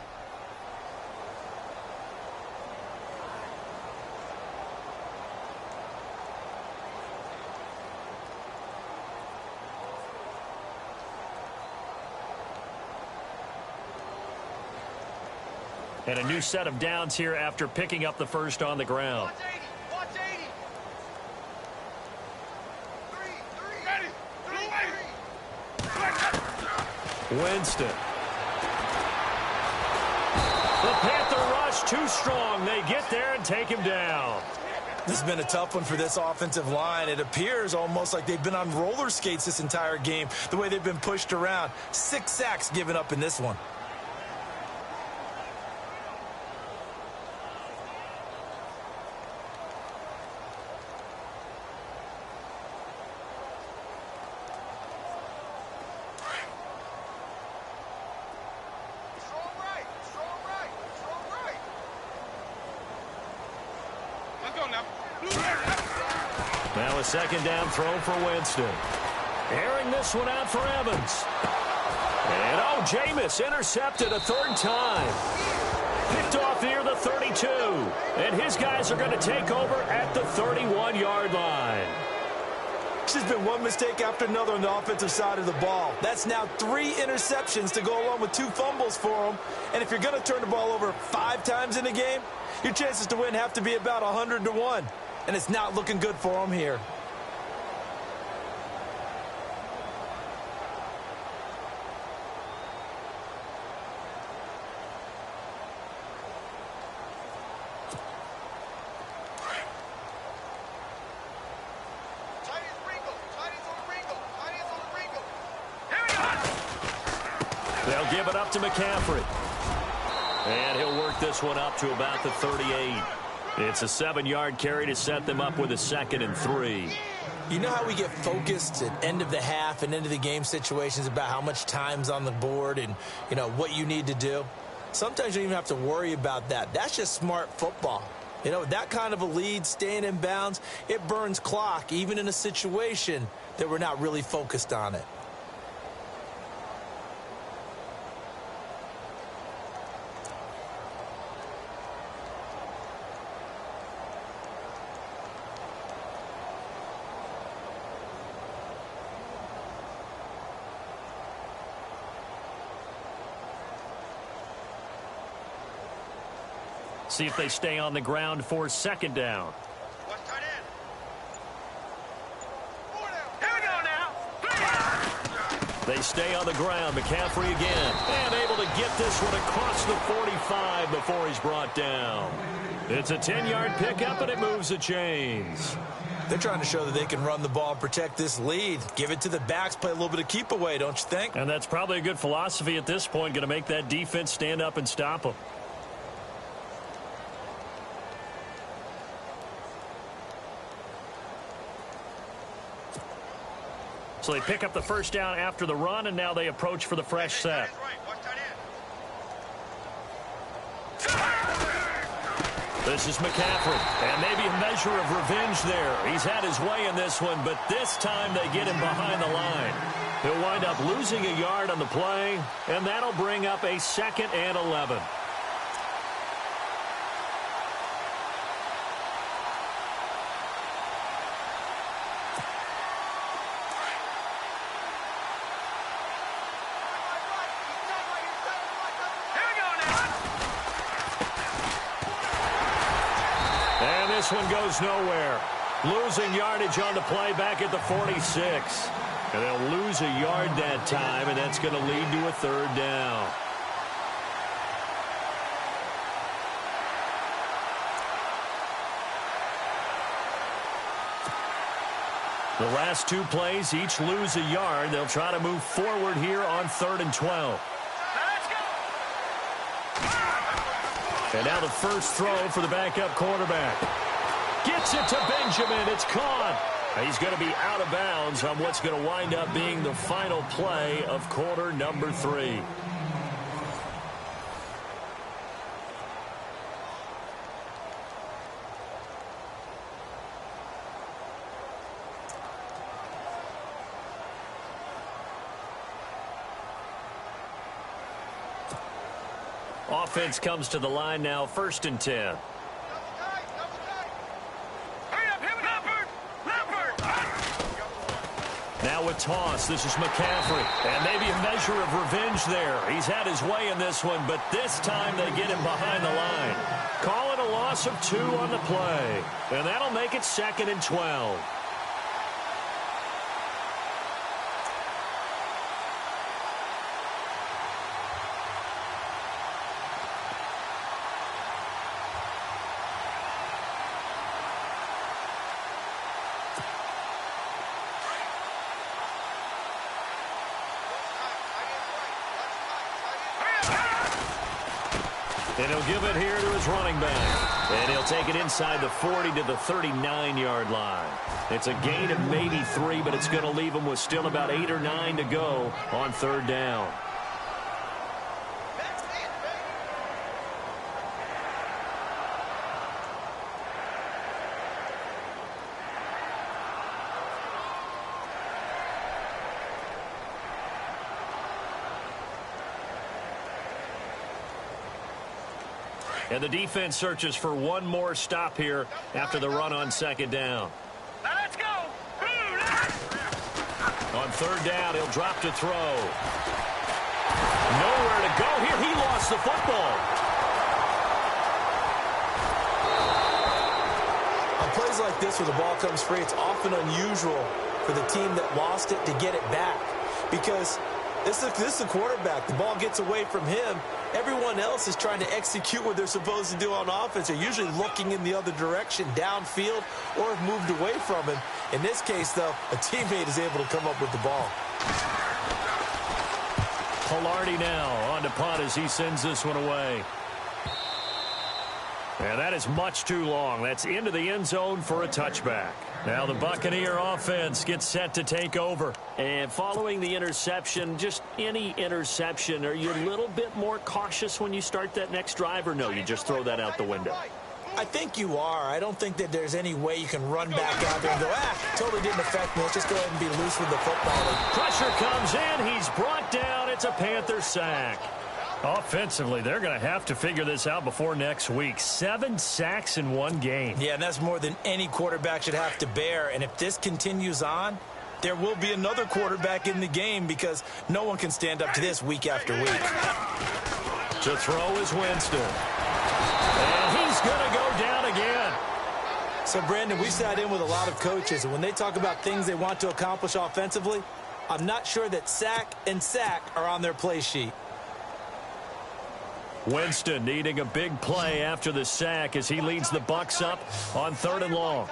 F: And a new set of downs here after picking up the first on the ground.
B: Watch 80. 3.
F: Winston. The Panther rush too strong. They get there and take him down.
G: This has been a tough one for this offensive line. It appears almost like they've been on roller skates this entire game, the way they've been pushed around. 6 sacks given up in this one.
F: Now a 2nd down throw for Winston. Airing this one out for Evans. And Jameis intercepted a 3rd time. Picked off near the 32. And his guys are going to take over at the 31-yard line.
G: There's been one mistake after another on the offensive side of the ball. That's now 3 interceptions to go along with 2 fumbles for them. And if you're going to turn the ball over 5 times in a game, your chances to win have to be about 100-1. And it's not looking good for them here.
F: They'll give it up to McCaffrey. And he'll work this one up to about the 38. It's a 7-yard carry to set them up with a 2nd and 3.
G: You know how we get focused at end of the half and into the game situations about how much time's on the board and, you know, what you need to do? Sometimes you don't even have to worry about that. That's just smart football. You know, that kind of a lead, staying in bounds, it burns clock, even in a situation that we're not really focused on it.
F: See if they stay on the ground for 2nd down.
B: Here we go now.
F: They stay on the ground. McCaffrey again. And able to get this one across the 45 before he's brought down. It's a 10-yard pickup, and it moves the chains.
G: They're trying to show that they can run the ball and protect this lead. Give it to the backs, play a little bit of keep away, don't you think?
F: And that's probably a good philosophy at this point. Going to make that defense stand up and stop them. So they pick up the 1st down after the run, and now they approach for the fresh set. This is McCaffrey, and maybe a measure of revenge there. He's had his way in this one, but this time they get him behind the line. He'll wind up losing a yard on the play, and that'll bring up a 2nd and 11. This one goes nowhere. Losing yardage on the play back at the 46. And they'll lose a yard that time, and that's going to lead to a 3rd down. The last 2 plays each lose a yard. They'll try to move forward here on 3rd and 12. And now the first throw for the backup quarterback. Gets it to Benjamin. It's caught. He's going to be out of bounds on what's going to wind up being the final play of quarter number 3. Offense comes to the line now, 1st and 10. Now a toss. This is McCaffrey. And maybe a measure of revenge there. He's had his way in this one, but this time they get him behind the line. Call it a loss of 2 on the play. And that'll make it 2nd and 12. And he'll give it here to his running back. And he'll take it inside the 40 to the 39-yard line. It's a gain of maybe 3, but it's going to leave him with still about 8 or 9 to go on 3rd down. And the defense searches for one more stop here after the run on 2nd down.
B: Let's go.
F: On 3rd down, he'll drop to throw. Nowhere to go here. He lost the football.
G: On plays like this where the ball comes free, it's often unusual for the team that lost it to get it back. Because this is the quarterback. The ball gets away from him. Everyone else is trying to execute what they're supposed to do on offense. They're usually looking in the other direction, downfield, or have moved away from him. In this case, though, a teammate is able to come up with the ball.
F: Palardy now on to punt as he sends this one away. And that is much too long. That's into the end zone for a touchback. Now the Buccaneer offense gets set to take over. And following the interception, just any interception, are you a little bit more cautious when you start that next drive, or no, you just throw that out the window?
G: I think you are. I don't think that there's any way you can run back out there and go, totally didn't affect me. Let's just go ahead and be loose with the football.
F: Pressure comes in. He's brought down. It's a Panther sack. Offensively, they're going to have to figure this out before next week. 7 sacks in one game.
G: Yeah, and that's more than any quarterback should have to bear. And if this continues on, there will be another quarterback in the game because no one can stand up to this week after week.
F: To throw is Winston. And he's going to go down again.
G: So, Brandon, we've sat in with a lot of coaches, and when they talk about things they want to accomplish offensively, I'm not sure that sack and sack are on their play sheet.
F: Winston needing a big play after the sack as he leads the Bucs up on 3rd and long.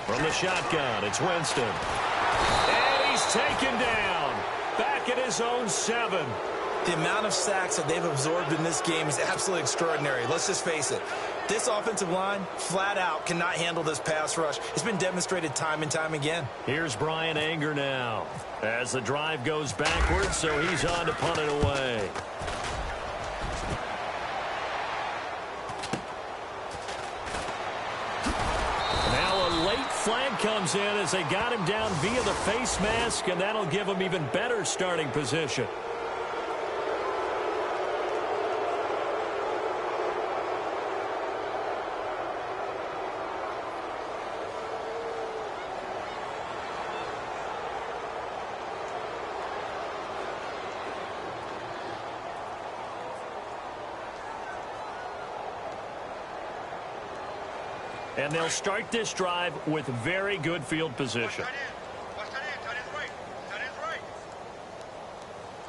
F: From the shotgun, it's Winston. And he's taken down. Back at his own 7.
G: The amount of sacks that they've absorbed in this game is absolutely extraordinary. Let's just face it. This offensive line, flat out, cannot handle this pass rush. It's been demonstrated time and time again.
F: Here's Brian Anger now as the drive goes backwards, so he's on to punt it away. Now a late flag comes in as they got him down via the face mask, and that'll give him even better starting position. And they'll start this drive with very good field position.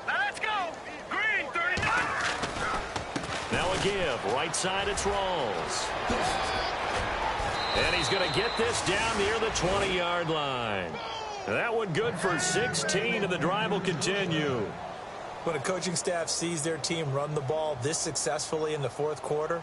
B: Let's go. Green 39.
F: Now a give. Right side, it's Rawls. And he's going to get this down near the 20-yard line. That one good for 16, and the drive will continue.
G: When a coaching staff sees their team run the ball this successfully in the 4th quarter,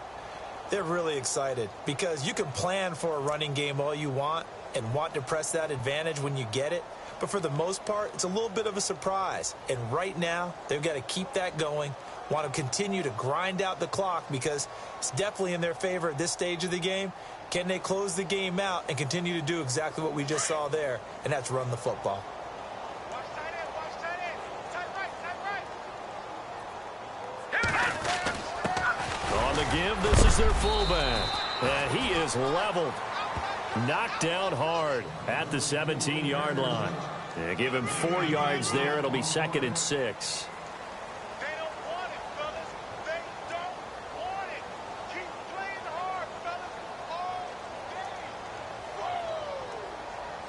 G: they're really excited because you can plan for a running game all you want and want to press that advantage when you get it. But for the most part, it's a little bit of a surprise. And right now, they've got to keep that going, want to continue to grind out the clock because it's definitely in their favor at this stage of the game. Can they close the game out and continue to do exactly what we just saw there, and that's run the football?
F: On the give, this is their fullback. And he is leveled. Knocked down hard at the 17-yard line. And give him 4 yards there. It'll be 2nd and 6.
B: They don't want it, fellas. They don't want it. Keep playing hard, fellas. All day. Whoa.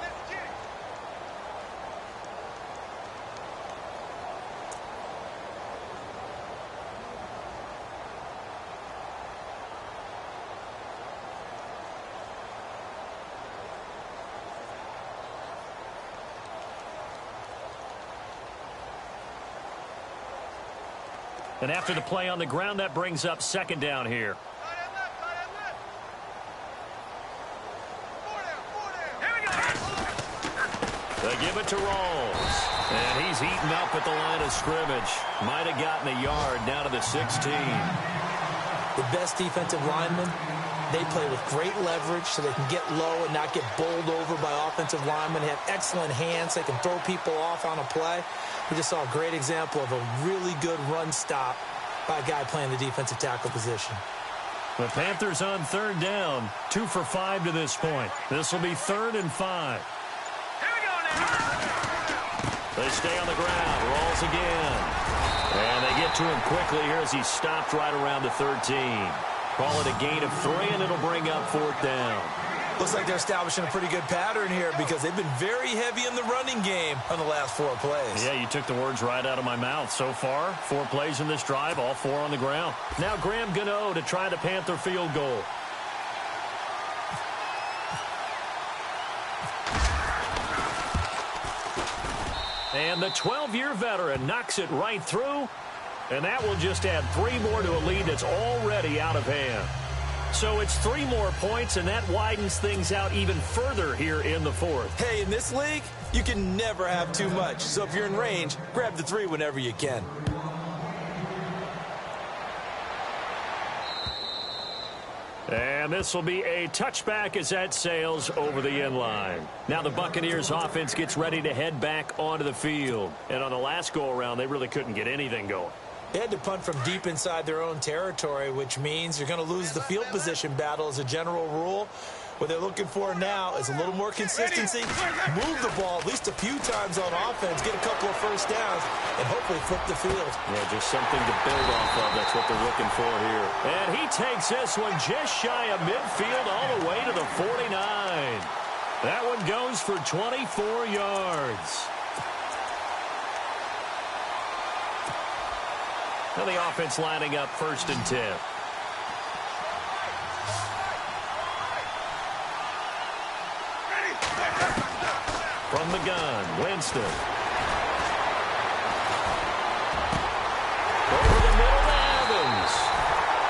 B: Let's get it.
F: And after the play on the ground, that brings up 2nd down here. They give it to Rawls. And he's eaten up at the line of scrimmage. Might have gotten a yard down to the 16.
G: The best defensive linemen, they play with great leverage so they can get low and not get bowled over by offensive linemen. They have excellent hands. They can throw people off on a play. We just saw a great example of a really good run stop by a guy playing the defensive tackle position.
F: The Panthers on 3rd down. 2 for 5 to this point. This will be 3rd and 5.
B: Here we go now.
F: They stay on the ground. Rawls again. And they get to him quickly here as he stopped right around the 13. Call it a gain of 3, and it'll bring up 4th down.
G: Looks like they're establishing a pretty good pattern here because they've been very heavy in the running game on the last 4 plays.
F: Yeah, you took the words right out of my mouth. So far, 4 plays in this drive, all 4 on the ground. Now Graham Gano to try the Panther field goal. And the 12-year veteran knocks it right through, and that will just add 3 more to a lead that's already out of hand. So it's 3 more points, and that widens things out even further here in the fourth.
G: Hey, in this league, you can never have too much. So if you're in range, grab the 3 whenever you can.
F: And this will be a touchback as that sails over the end line. Now the Buccaneers offense gets ready to head back onto the field. And on the last go-around, they really couldn't get anything going.
G: They had to punt from deep inside their own territory, which means you're going to lose the field position battle as a general rule. What they're looking for now is a little more consistency, move the ball at least a few times on offense, get a couple of first downs, and hopefully flip the field.
F: Yeah, just something to build off of. That's what they're looking for here. And he takes this one just shy of midfield all the way to the 49. That one goes for 24 yards. Now the offense lining up 1st and 10. From the gun, Winston. Over the middle to Evans.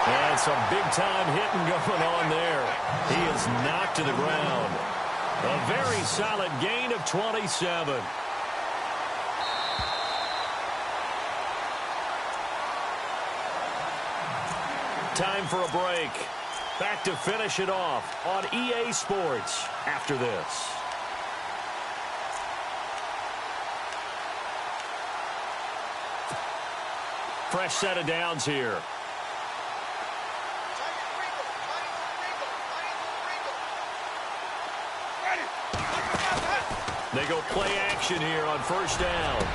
F: And some big-time hitting going on there. He is knocked to the ground. A very solid gain of 27. Time for a break. Back to finish it off on EA Sports after this. Fresh set of downs here. They go play action here on 1st down.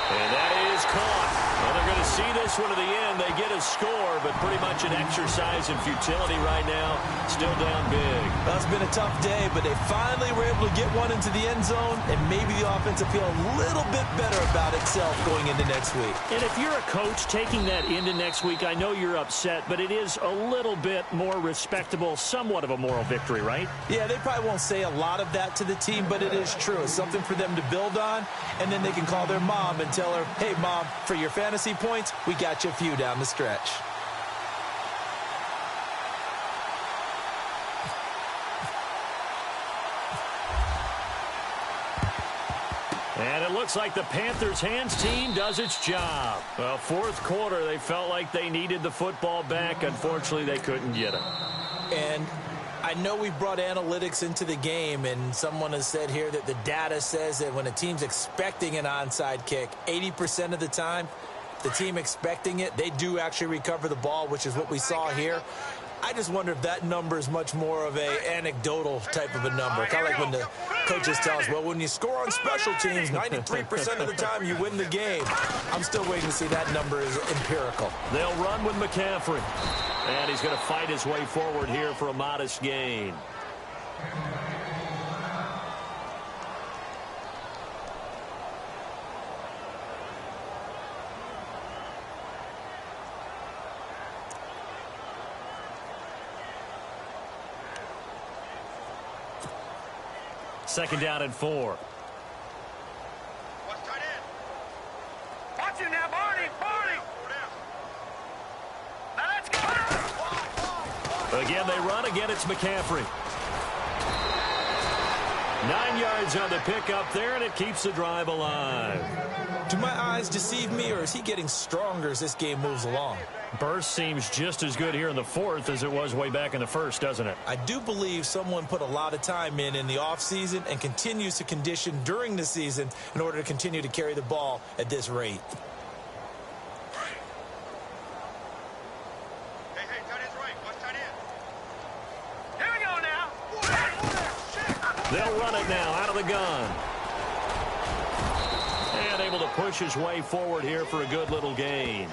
F: And that is caught. Well, they're going to see this one to the end. They get a score, but pretty much an exercise in futility right now. Still down big.
G: That's been a tough day, but they finally were able to get one into the end zone, and maybe the offense will feel a little bit better about itself going into next week.
F: And if you're a coach taking that into next week, I know you're upset, but it is a little bit more respectable, somewhat of a moral victory, right?
G: Yeah, they probably won't say a lot of that to the team, but it is true. It's something for them to build on, and then they can call their mom and tell her, hey, Mom, for your fantasy points, we got you a few down the stretch.
F: And it looks like the Panthers' hands team does its job. Well, 4th quarter, they felt like they needed the football back. Unfortunately, they couldn't get it.
G: And I know we brought analytics into the game, and someone has said here that the data says that when a team's expecting an onside kick, 80% of the time, the team expecting it, they do actually recover the ball, which is what we saw here. I just wonder if that number is much more of a anecdotal type of a number. Kind of like when the coaches tell us, well, when you score on special teams, 93% of the time you win the game. I'm still waiting to see that number is empirical.
F: They'll run with McCaffrey. And he's going to fight his way forward here for a modest gain. Second down and 4.
B: Watch tight end. Watch it now, Barney. Barney. Now let's go.
F: Again, they run. Again, it's McCaffrey. 9 yards on the pickup there, and it keeps the drive alive.
G: Do my eyes deceive me, or is he getting stronger as this game moves along?
F: Burst seems just as good here in the 4th as it was way back in the 1st, doesn't it?
G: I do believe someone put a lot of time in the offseason and continues to condition during the season in order to continue to carry the ball at this rate.
B: Hey, tight end's right. Watch tight end. Here we go now.
F: They'll run it now out of the gun. And able to push his way forward here for a good little gain.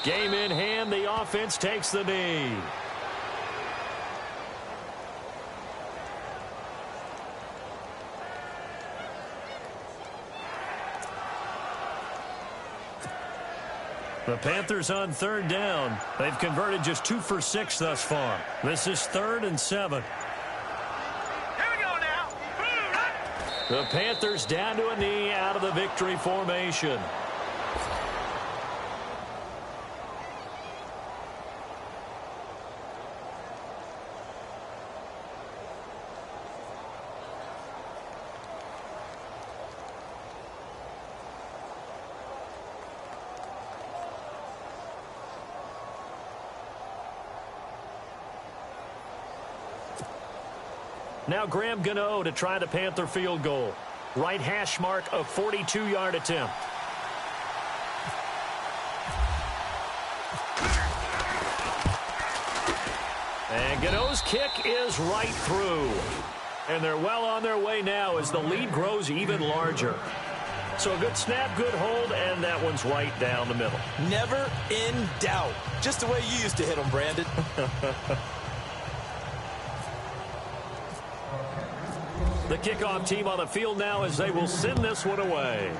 F: Game in hand, the offense takes the knee. The Panthers on third down. They've converted just 2 for 6 thus far. This is 3rd and 7.
B: Here we go now.
F: The Panthers down to a knee out of the victory formation. Now Graham Gano to try the Panther field goal. Right hash mark, a 42-yard attempt. And Gano's kick is right through. And they're well on their way now as the lead grows even larger. So a good snap, good hold, and that one's right down the middle.
G: Never in doubt. Just the way you used to hit them, Brandon.
F: The kickoff team on the field now as they will send this one away.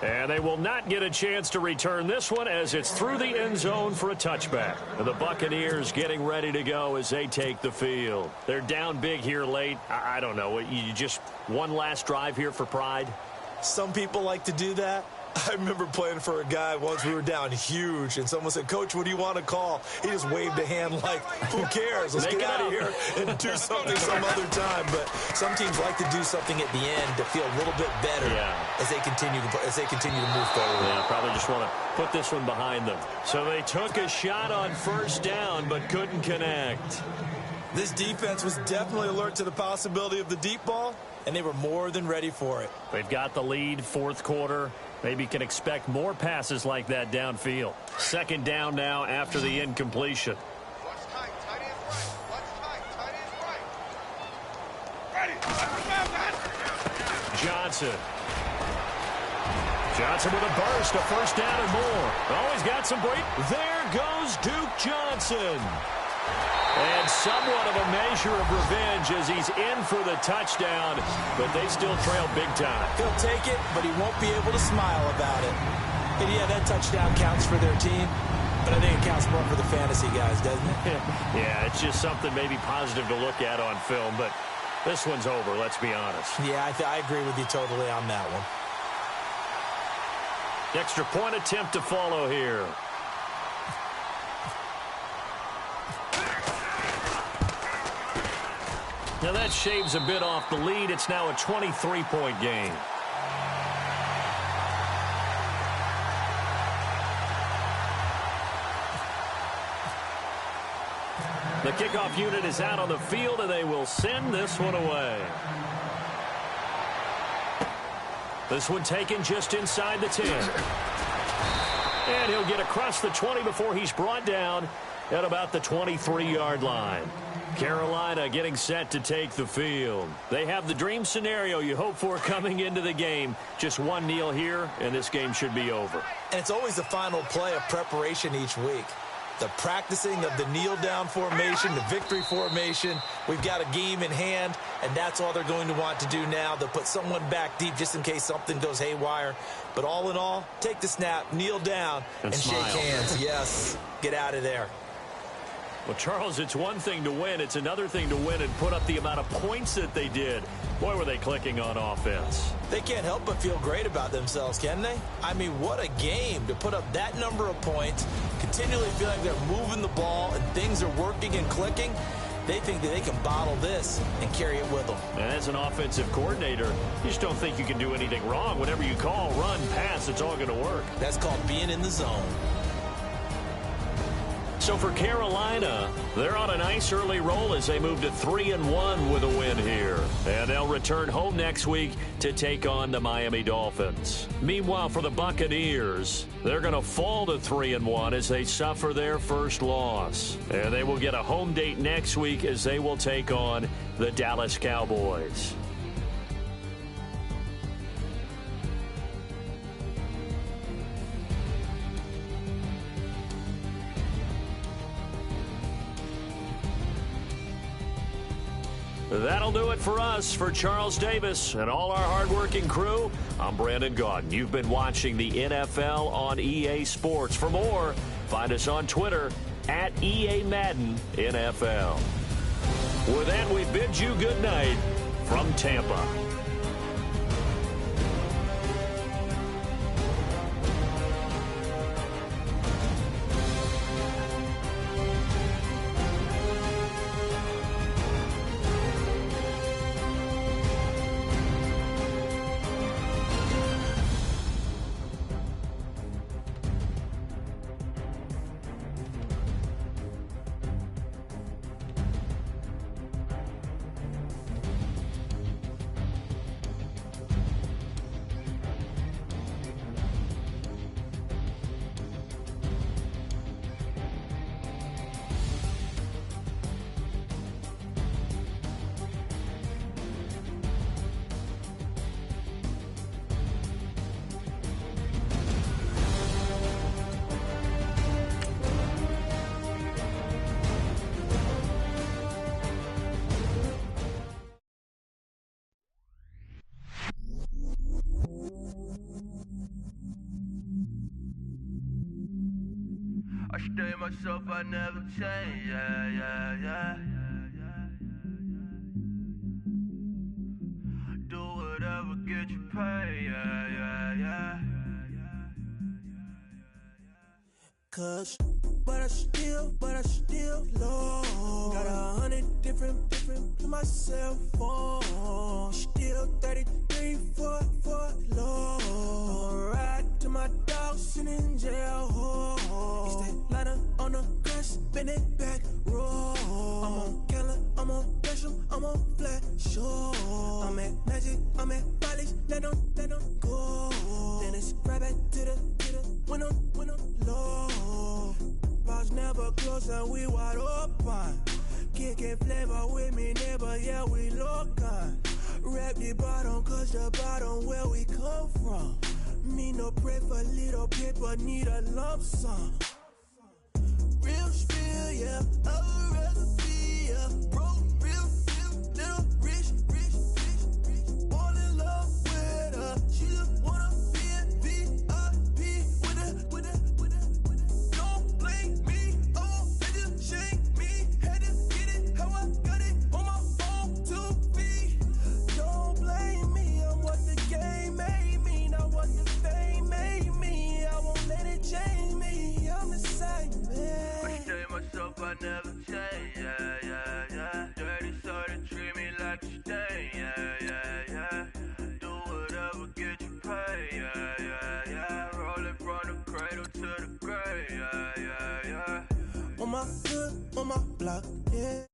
F: And they will not get a chance to return this one as it's through the end zone for a touchback. And the Buccaneers getting ready to go as they take the field. They're down big here late. I don't know. You just one last drive here for pride?
G: Some people like to do that. I remember playing for a guy once. We were down huge, and someone said, "Coach, what do you want to call?" He just waved a hand like, who cares? Let's get out of here and do something some other time. But some teams like to do something at the end to feel a little bit better as they continue to move forward.
F: Yeah, probably just want to put this one behind them. So they took a shot on first down but couldn't connect.
G: This defense was definitely alert to the possibility of the deep ball, and they were more than ready for it.
F: They've got the lead, fourth quarter. Maybe can expect more passes like that downfield. Second down now after the incompletion.
B: Watch tight. Tight end's right. Watch tight. Tight end's right. Ready.
F: Johnson. Johnson with a burst, a first down and more. Oh, he's got some break. There goes Duke Johnson. And somewhat of a measure of revenge as he's in for the touchdown, but they still trail big time.
G: He'll take it, but he won't be able to smile about it. And yeah, that touchdown counts for their team, but I think it counts more for the fantasy guys, doesn't it?
F: Yeah, it's just something maybe positive to look at on film, but this one's over, let's be honest.
G: Yeah, I agree with you totally on that one.
F: Extra point attempt to follow here. Now that shaves a bit off the lead. It's now a 23-point game. The kickoff unit is out on the field, and they will send this one away. This one taken just inside the 10. And he'll get across the 20 before he's brought down at about the 23-yard line. Carolina getting set to take the field. They have the dream scenario you hope for coming into the game. Just one kneel here, and this game should be over.
G: And it's always the final play of preparation each week. The practicing of the kneel-down formation, the victory formation. We've got a game in hand, and that's all they're going to want to do now. They'll put someone back deep just in case something goes haywire. But all in all, take the snap, kneel down, and shake hands. Yes, get out of there.
F: Well, Charles, it's one thing to win. It's another thing to win and put up the amount of points that they did. Boy, were they clicking on offense.
G: They can't help but feel great about themselves, can they? I mean, what a game to put up that number of points, continually feel like they're moving the ball and things are working and clicking. They think that they can bottle this and carry it with them.
F: And as an offensive coordinator, you just don't think you can do anything wrong. Whatever you call, run, pass, it's all going to work.
G: That's called being in the zone.
F: So for Carolina, they're on a nice early roll as they move to 3-1 with a win here. And they'll return home next week to take on the Miami Dolphins. Meanwhile, for the Buccaneers, they're going to fall to 3-1 as they suffer their first loss. And they will get a home date next week as they will take on the Dallas Cowboys. That'll do it for us. For Charles Davis and all our hardworking crew, I'm Brandon Gaudin. You've been watching the NFL on EA Sports. For more, find us on Twitter at EA Madden NFL. With that, we bid you good night from Tampa.
D: I stay myself, I never change, yeah. Do whatever, get you paid, yeah.
H: Cause, but I still low. Got 100 different in my cell phone. Still 33 for low. I'ma ride to my dog sitting in jail. It's that ladder on the grass, bend it back, roll. I'm on Keller, I'm on Gresham, I'm on Flat Shore. I'm at Magic, I'm at Bally's, let them go. Then it's right back to the when I'm low. Bars never close and we wide open. Kicking flavor with me, neighbor, yeah, we local. Rap the bottom, cause the bottom where we come from. Me no pray for little paper, need a lump sum. Real spill, yeah, I'd rather be, yeah. Broke, real, little rich. All in love with her, she just wanna be in VIP with her. Don't blame me, oh, they just shake me. Had to get it, how I got it on my phone to be. Don't blame me, I'm what the game made me, not what the fame made me. I won't let it change me, I'm the same man.
D: I stay myself, I never change, yeah. Dirty, so they treat me like a stain, yeah. Do whatever, get you paid, yeah. Rolling from the cradle to the grave, yeah.
H: On my hood, on my block, yeah.